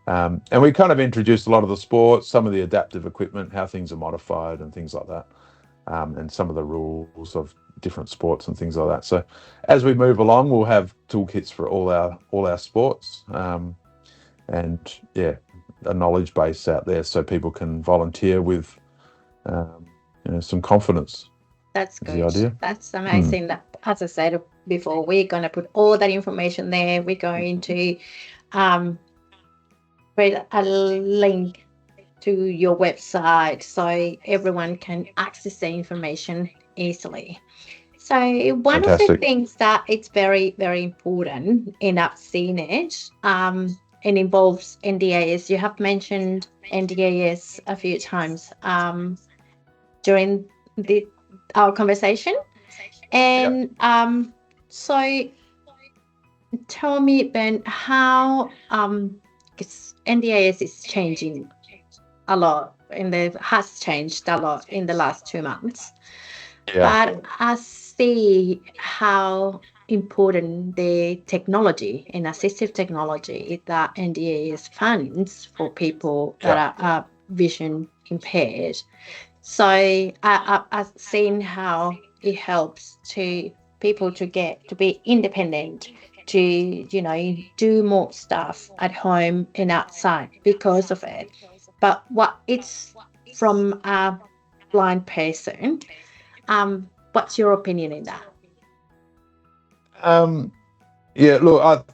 And we kind of introduced a lot of the sports, some of the adaptive equipment, how things are modified and things like that. and some of the rules of different sports and things like that. So as we move along, we'll have toolkits for all our sports, and a knowledge base out there so people can volunteer with some confidence. That's Is the good. idea. That's amazing. That, as I said before, we're going to put all that information there. We're going to create a link to your website so everyone can access the information easily. So one of the Fantastic. things that it's very, very important in that CNET, and involves NDAS. You have mentioned NDAS a few times during our conversation. And so tell me, Ben, how because NDAS is changing a lot has changed a lot in the last 2 months. Yeah. But I see how important the technology and assistive technology that NDAS funds for people that are vision impaired. So I've seen how it helps to people to get to be independent, to do more stuff at home and outside because of it. But what it's from a blind person, what's your opinion in that? Look,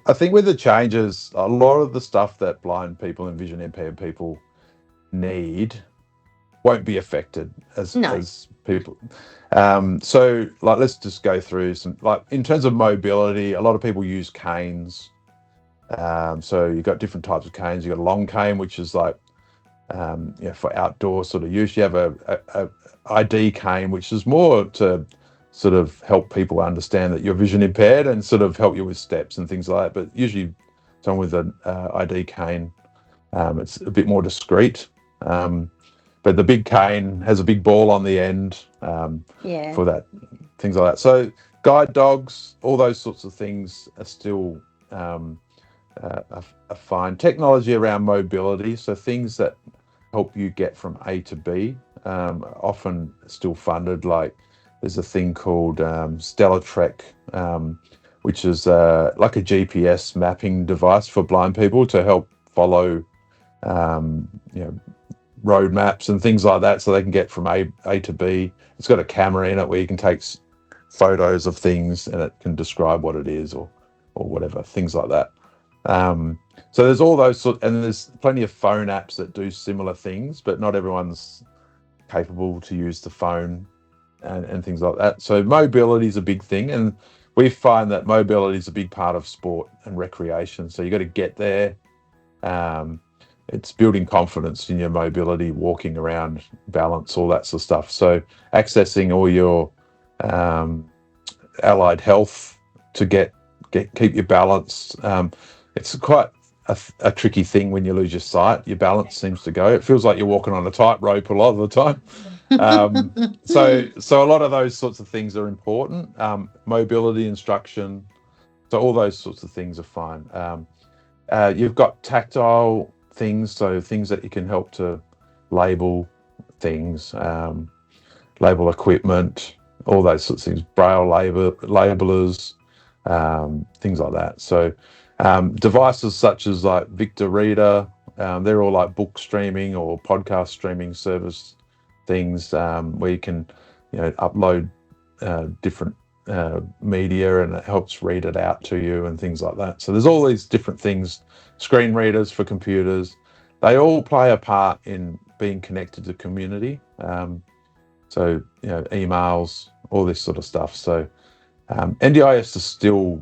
I think with the changes, a lot of the stuff that blind people and vision impaired people need won't be affected as people. So like, let's just go through some, like, in terms of mobility, a lot of people use canes. So you've got different types of canes. You've got a long cane, which is like for outdoor sort of use. You have a ID cane, which is more to sort of help people understand that you're vision impaired and sort of help you with steps and things like that. But usually someone with an ID cane, it's a bit more discreet. But the big cane has a big ball on the end for that, things like that. So guide dogs, all those sorts of things are still are fine. Technology around mobility, so things that help you get from A to B, often still funded. Like there's a thing called Stellar Trek, which is like a GPS mapping device for blind people to help follow road maps and things like that, so they can get from A to B. It's got a camera in it where you can take photos of things and it can describe what it is or whatever, things like that. So there's all those and there's plenty of phone apps that do similar things, but not everyone's capable to use the phone and things like that. So mobility is a big thing, and we find that mobility is a big part of sport and recreation. So you got to get there. It's building confidence in your mobility, walking around, balance, all that sort of stuff. So accessing all your allied health to keep your balance. It's quite a tricky thing when you lose your sight. Your balance seems to go. It feels like you're walking on a tightrope a lot of the time. So a lot of those sorts of things are important. Mobility instruction. So all those sorts of things are fine. You've got tactile things, so things that you can help to label things, label equipment, all those sorts of things, braille labelers, things like that. So devices such as like Victor Reader, they're all like book streaming or podcast streaming service things, where you can upload different media and it helps read it out to you and things like that. So there's all these different things, screen readers for computers. They all play a part in being connected to community. So emails, all this sort of stuff. So NDIS is still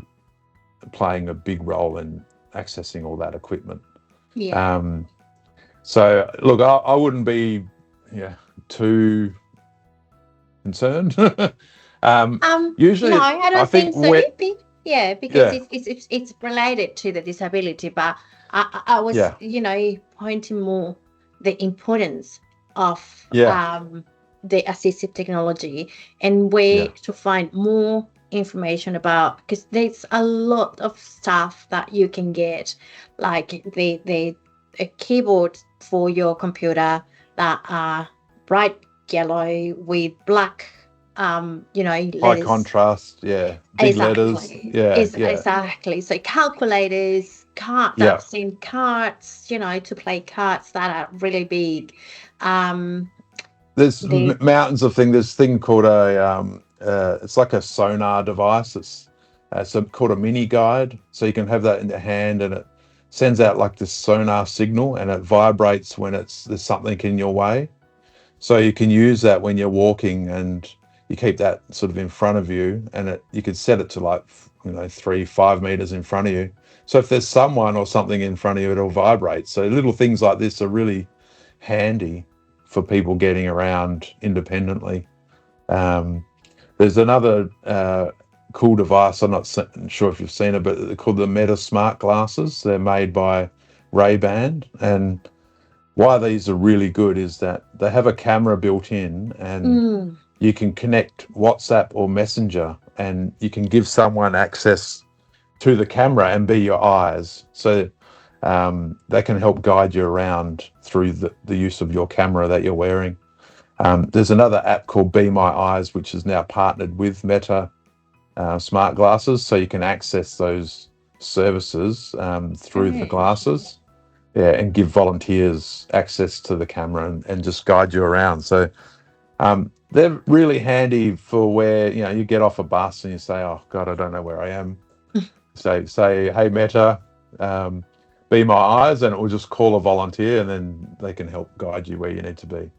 playing a big role in accessing all that equipment. So look, I wouldn't be too concerned. Usually, no, I don't think so. Because Yeah. it's related to the disability, but I was pointing more the importance of the assistive technology and where to find more information about, because there's a lot of stuff that you can get, like a keyboard for your computer that are bright yellow with black, High letters. contrast, yeah. Big letters, Exactly. yeah, Is yeah, exactly. So calculators, yeah. I've seen cards, to play cards that are really big. Um, There's the mountains of things. There's a thing called it's like a sonar device. It's called a mini guide. So you can have that in your hand, and it sends out like this sonar signal, and it vibrates when there's something in your way. So you can use that when you're walking, and you keep that sort of in front of you, and you can set it to like 3-5 meters in front of you. So if there's someone or something in front of you, it'll vibrate. So little things like this are really handy for people getting around independently. Um, there's another cool device. I'm not sure if you've seen it, but they're called the Meta Smart Glasses. They're made by Ray-Ban, and why these are really good is that they have a camera built in, and mm, you can connect WhatsApp or Messenger, and you can give someone access to the camera and be your eyes. So they can help guide you around through the use of your camera that you're wearing. There's another app called Be My Eyes, which is now partnered with Meta smart glasses, so you can access those services through the great. glasses. Yeah, and give volunteers access to the camera and just guide you around. So they're really handy for where you get off a bus and you say, "Oh God, I don't know where I am." Say, "Hey Meta, be my eyes," and it will just call a volunteer, and then they can help guide you where you need to be.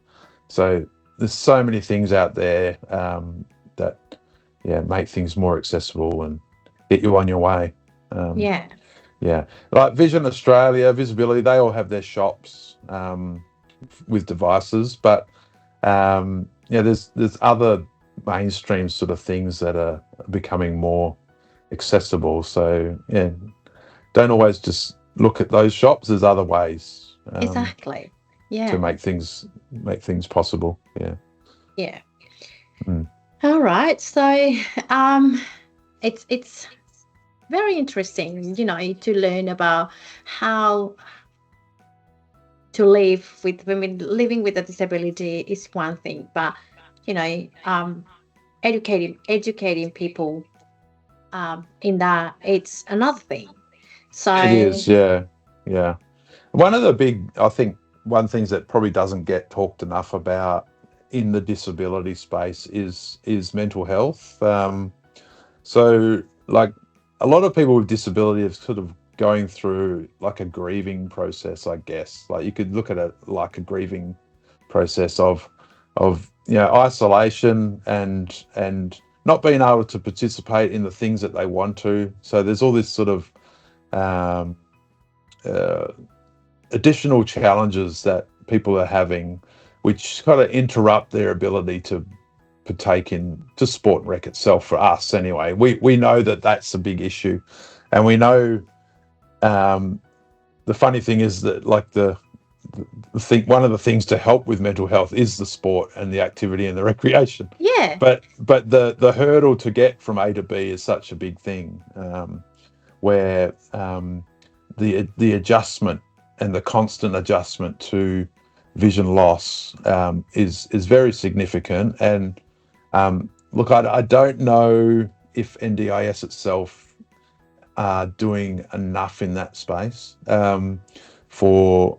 So there's so many things out there that make things more accessible and get you on your way. Yeah. Yeah, like Vision Australia, Visibility, they all have their shops with devices, but there's other mainstream sort of things that are becoming more accessible. So yeah, don't always just look at those shops. There's other ways Exactly. to Yeah. make things possible. Yeah. Yeah. Mm. All right. So, um, it's very interesting, to learn about how to live with women. Living with a disability is one thing, but you know, um, educating people in that, it's another thing. It So is, yeah, yeah. One of the I think, one things that probably doesn't get talked enough about in the disability space is mental health. So, like, a lot of people with disability are sort of going through like a grieving process, I guess. Like, you could look at it like a grieving process of isolation and not being able to participate in the things that they want to. So there's all this sort of um, uh, additional challenges that people are having, which kind of interrupt their ability to partake in just sport and rec itself. For us anyway, we know that that's a big issue, and we know um, the funny thing is that like the thing, one of the things to help with mental health is the sport and the activity and the recreation, yeah, but the hurdle to get from A to B is such a big thing, where the adjustment and the constant adjustment to vision loss is very significant. And look, I don't know if NDIS itself are doing enough in that space for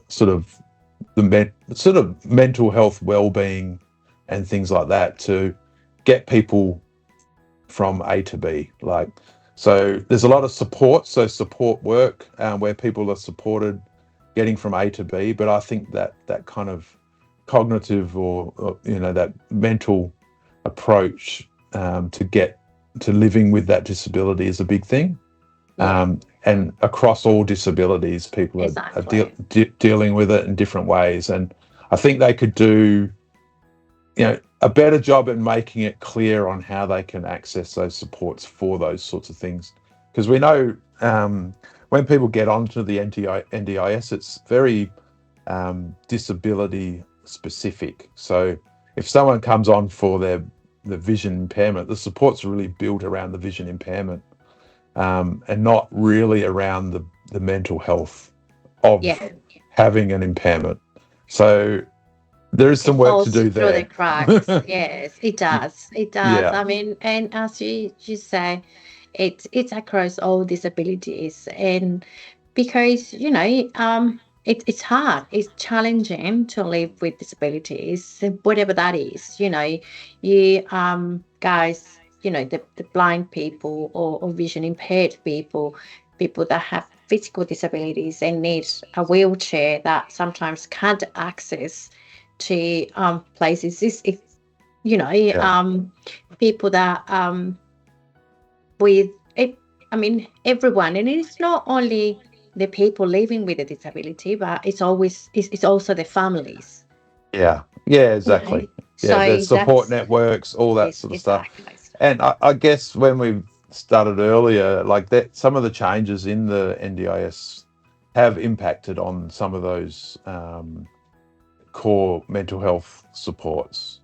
sort of sort of mental health well-being and things like that to get people from A to B. Like, so there's a lot of support, so support work where people are supported getting from A to B. But I think that kind of cognitive or that mental approach to get to living with that disability is a big thing. yeah, And across all disabilities, people are exactly. dealing with it in different ways. And I think they could do a better job at making it clear on how they can access those supports for those sorts of things. Because we know when people get onto the NDIS, it's very disability specific. So if someone comes on for the vision impairment, the support's really built around the vision impairment and not really around the mental health Yeah, of having an impairment. So There is It some work to falls do through the there. cracks. Yes, it Y- does. It does. yeah, I mean, and as you say, it's across all disabilities, and because it's hard, it's challenging to live with disabilities, whatever that is. You guys, the blind people or vision impaired people that have physical disabilities and need a wheelchair that sometimes can't access to places. This if you know yeah, people that with it. I mean, everyone, and it's not only the people living with a disability, but it's also the families. yeah, yeah, You know, exactly. Yeah, there's so support that's networks, all that yes, sort of stuff. exactly. So, And I guess when we started earlier, like that, some of the changes in the NDIS have impacted on some of those core mental health supports,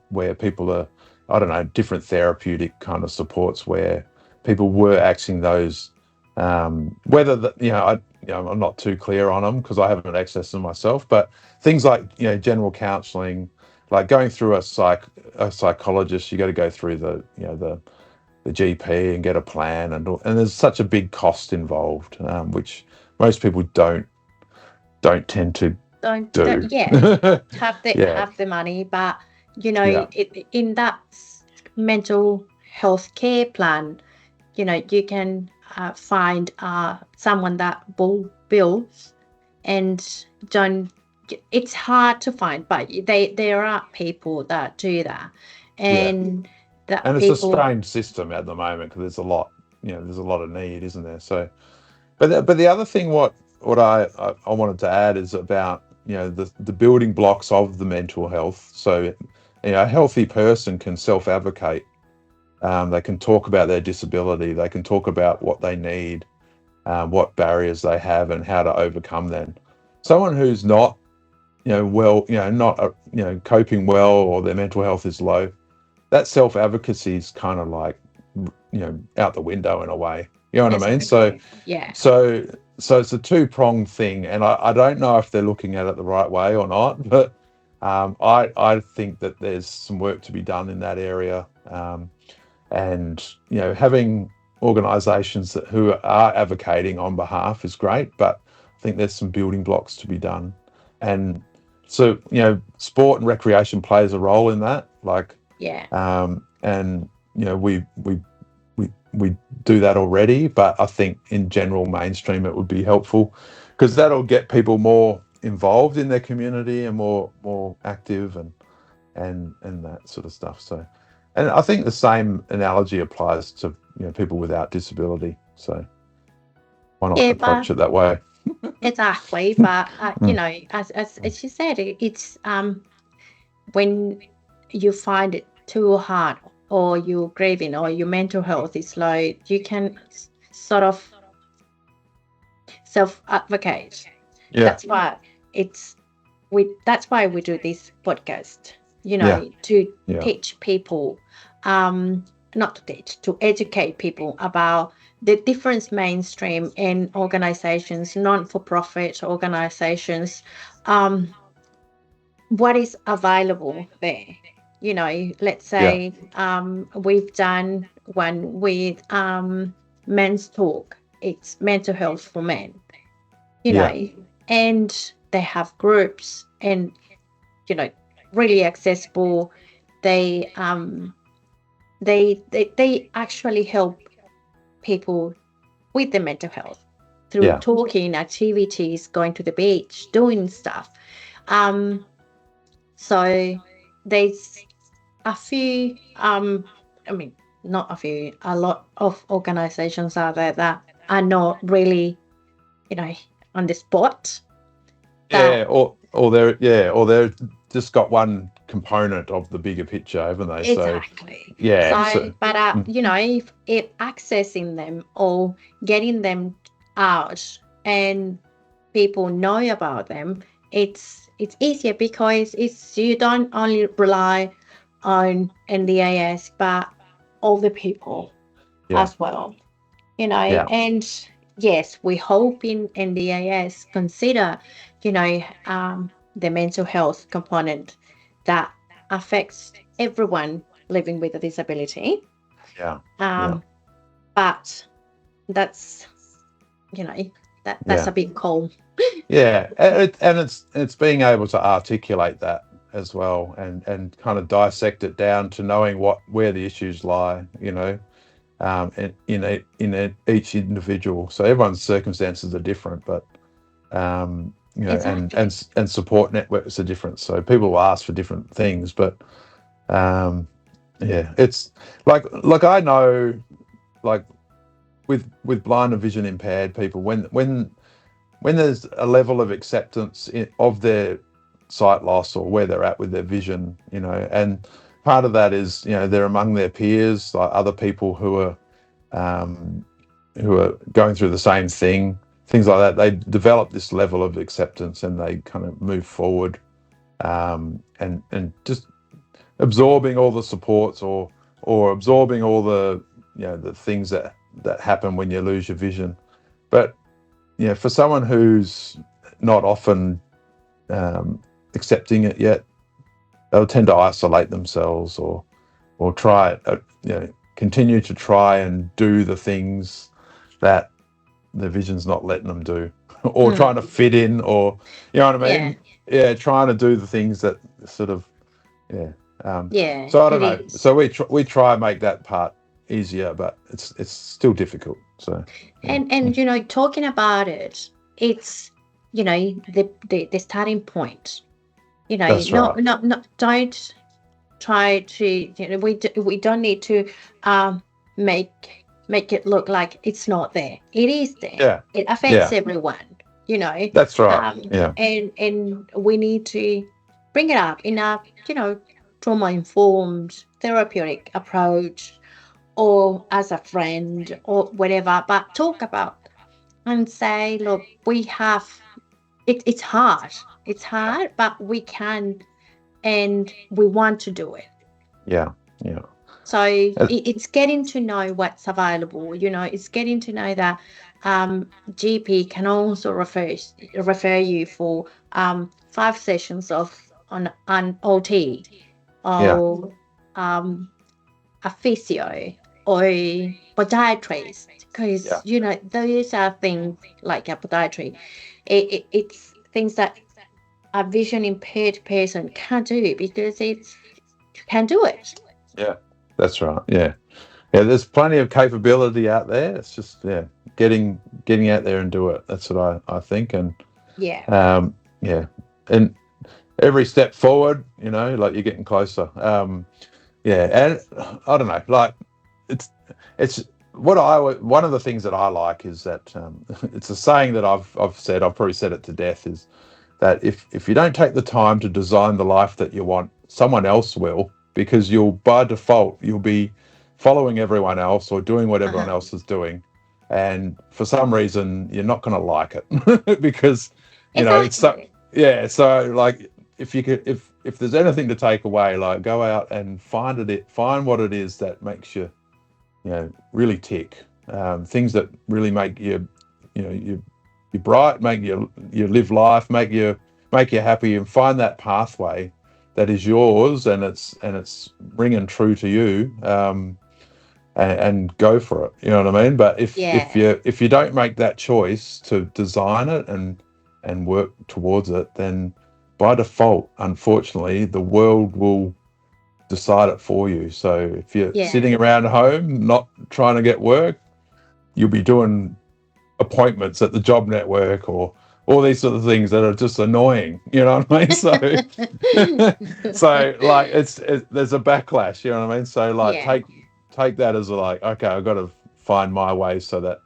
where people are, I don't know, different therapeutic kind of supports where people were accessing those. Whether that, I'm not too clear on them because I haven't accessed them myself, but things like, general counselling, like going through a psychologist, you got to go through the GP and get a plan, and there's such a big cost involved, which most people don't tend to don't do. yeah, have the Yeah, have the money, but yeah, in that mental health care plan, you can find someone that builds and don't. It's hard to find, but there are people that do that, yeah. and that And it's a people. strange system at the moment because there's a lot of need, isn't there? So, but the other thing, what I wanted to add is about the building blocks of the mental health. So, a healthy person can self advocate. They can talk about their disability. They can talk about what they need, what barriers they have, and how to overcome them. Someone who's not, well, not, coping well, or their mental health is low, that self advocacy is kind of like, out the window in a way. You know what I mean? So, Exactly. Yeah. so, so it's a two-pronged thing, and I don't know if they're looking at it the right way or not, but I think that there's some work to be done in that area, and having organisations who are advocating on behalf is great, but I think there's some building blocks to be done, and so sport and recreation plays a role in that, like, Yeah. and we do that already, but I think in general mainstream it would be helpful because that'll get people more involved in their community and more active, and that sort of stuff. So, and I think the same analogy applies to people without disability. So why not Yeah, but approach it that way? exactly. But Mm. as you said, it's when you find it too hard, or you're grieving, or your mental health is low, you can sort of self advocate. Yeah, That's why it's that's why we do this podcast, yeah, to yeah, teach people, um not to teach, to educate people about the difference mainstream and organizations, non-for-profit organizations, um what is available there. Let's yeah, say we've done one with men's talk. It's mental health for men, you yeah, know and they have groups, and you know really accessible. They um they they, they actually help people with the mental health through yeah, talking, activities, going to the beach, doing stuff. Um so there's a few, I mean, not a few, a lot of organizations out there that are not really, you know on the spot, that yeah. Or they're just got one component of the bigger picture, haven't they? So exactly. yeah, So, so but mm, if accessing them or getting them out, and people know about them, it's easier, because it's you don't only rely on NDIS, but all the people yeah, as well. yeah, And yes, we hope in NDIS consider, you know, the mental health component that affects everyone living with a disability. Yeah. Yeah. Um, but that's, you know, that's Yeah. a big call. Yeah, and it's being able to articulate that as well, and kind of dissect it down to knowing where the issues lie, each individual. So everyone's circumstances are different, but Exactly. and support networks are different. So people will ask for different things, but yeah, it's like I know, like with blind and vision impaired people, when there's a level of acceptance of their sight loss or where they're at with their vision, and part of that is, they're among their peers, like other people um, who are going through the same thing, things like that. They develop this level of acceptance and they kind of move forward, and just absorbing all the supports, or absorbing all the the things that happen when you lose your vision. But for someone who's not often accepting it yet, they'll tend to isolate themselves, or try, continue to try and do the things that the vision's not letting them do, or trying to Mm, fit in, or you know what I yeah, mean? Yeah, trying to do the things that sort of, yeah. yeah, So I don't it know. is. So we try and make that part easier, but it's still difficult. So yeah, And talking about it, it's the starting point. that's right. Don't try to, we don't need to um make it look like it's not there. It is there. Yeah, It affects yeah, everyone, that's right. Yeah, and we need to bring it up in a, trauma informed therapeutic approach, or as a friend or whatever, but talk about and say, look, we have it's hard. It's yeah, hard, but we can, and we want to do it. yeah, yeah. So Uh, it's getting to know what's available. It's getting to know that GP can also refer you for 5 sessions of on an OT, yeah, or um, a physio, or a podiatrist, because yeah, those are things like a podiatry. It's things that a vision impaired person can't do, because it's you can do it. yeah. That's right. Yeah, yeah. There's plenty of capability out there. It's just, getting out there and do it. That's what I think. And Yeah. yeah, and every step forward, like you're getting closer. Yeah, and I don't know, like it's it's one of the things that I like is that, it's a saying that I've said. I've probably said it to death, is that if you don't take the time to design the life that you want, someone else will, because you'll, by default, you'll be following everyone else or doing what everyone Uh-huh. else is doing, and for some reason you're not going to like it, because it's so, Exactly. yeah. So like, if you could, if there's anything to take away, like, go out and find what it is that makes you, really tick, things that really make you, you're bright, make you live life, make you happy, and find that pathway that is yours, and it's ringing true to you, and go for it. You know what I mean? But if Yeah. you don't make that choice to design it and work towards it, then by default, unfortunately, the world will decide it for you. So if you're Yeah. sitting around home not trying to get work, you'll be doing appointments at the job network, or all these sort of things that are just annoying. You know what I mean? So so like, there's a backlash. You know what I mean? So like, Yeah. take that as like, okay, I've got to find my way so that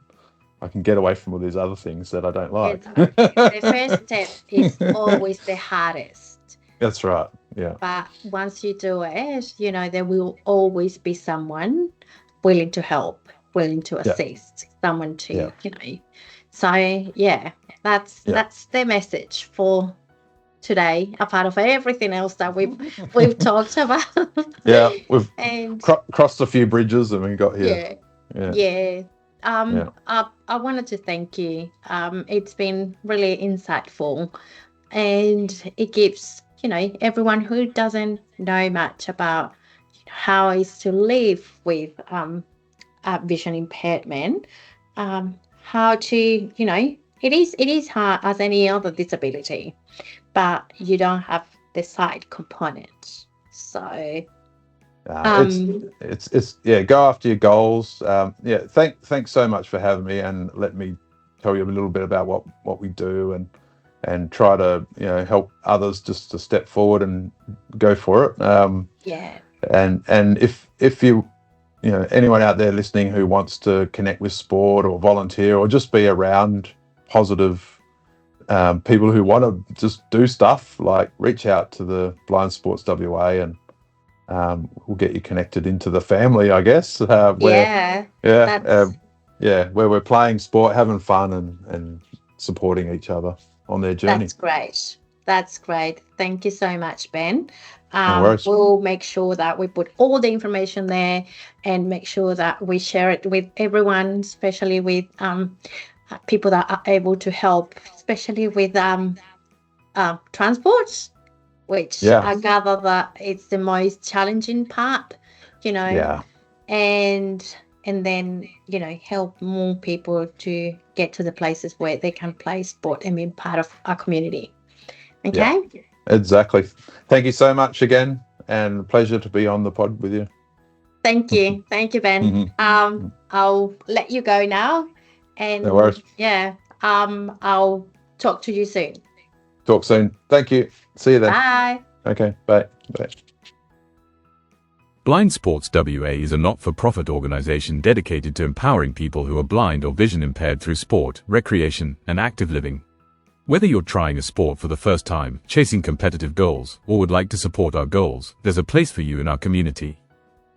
I can get away from all these other things that I don't like. Exactly. The first step is always the hardest. That's right. Yeah. But once you do it, there will always be someone willing to help, willing to Yeah. assist, someone Yeah. to. So yeah, that's Yeah. that's the message for today, apart of everything else that we've talked about. Yeah. We've And crossed a few bridges and we got here. yeah, Yeah. yeah. Yeah. I wanted to thank you. It's been really insightful and it gives, everyone who doesn't know much about how it is to live with vision impairment, how to, it is hard as any other disability, but you don't have the side component. So, It's um, yeah. Go after your goals. Yeah. Thanks so much for having me, and let me tell you a little bit about what we do, and try to help others just to step forward and go for it. yeah, And if anyone out there listening who wants to connect with sport or volunteer or just be around positive people who want to just do stuff, like reach out to the Blind Sports WA, and we'll get you connected into the family, I guess. Where yeah, yeah, that's where we're playing sport, having fun, and supporting each other on their journey. That's great. That's great. Thank you so much, Ben. No worries. We'll make sure that we put all the information there and make sure that we share it with everyone, especially with people that are able to help, especially with transports, which Yeah, I gather that it's the most challenging part, you know, yeah, and then help more people to get to the places where they can play sport and be part of our community. yeah. Okay. Exactly. Thank you so much again, and pleasure to be on the pod with you. Thank you. Thank you, Ben. I'll let you go now. No And worries. yeah, I'll talk to you soon. Talk soon. Thank you. See you then. Bye. Okay. Bye. Bye. Blind Sports WA is a not-for-profit organisation dedicated to empowering people who are blind or vision impaired through sport, recreation, and active living. Whether you're trying a sport for the first time, chasing competitive goals, or would like to support our goals, there's a place for you in our community.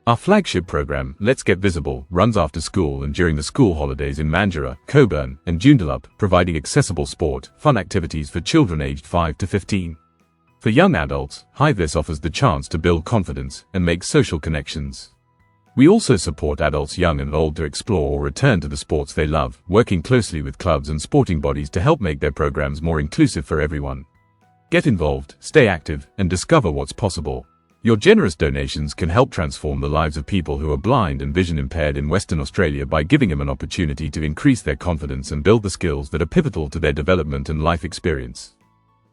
Our flagship program, Let's Get Visible, runs after school and during the school holidays in Mandurah, Coburn, and Joondalup, providing accessible sport, fun activities for children aged 5 to 15. For young adults, HiVis offers the chance to build confidence and make social connections. We also support adults young and old to explore or return to the sports they love, working closely with clubs and sporting bodies to help make their programs more inclusive for everyone. Get involved, stay active, and discover what's possible. Your generous donations can help transform the lives of people who are blind and vision impaired in Western Australia by giving them an opportunity to increase their confidence and build the skills that are pivotal to their development and life experience.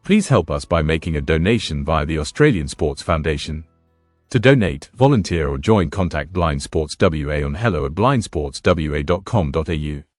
Please help us by making a donation via the Australian Sports Foundation. To donate, volunteer or join, contact Blind Sports WA on hello@blindsportswa.com.au.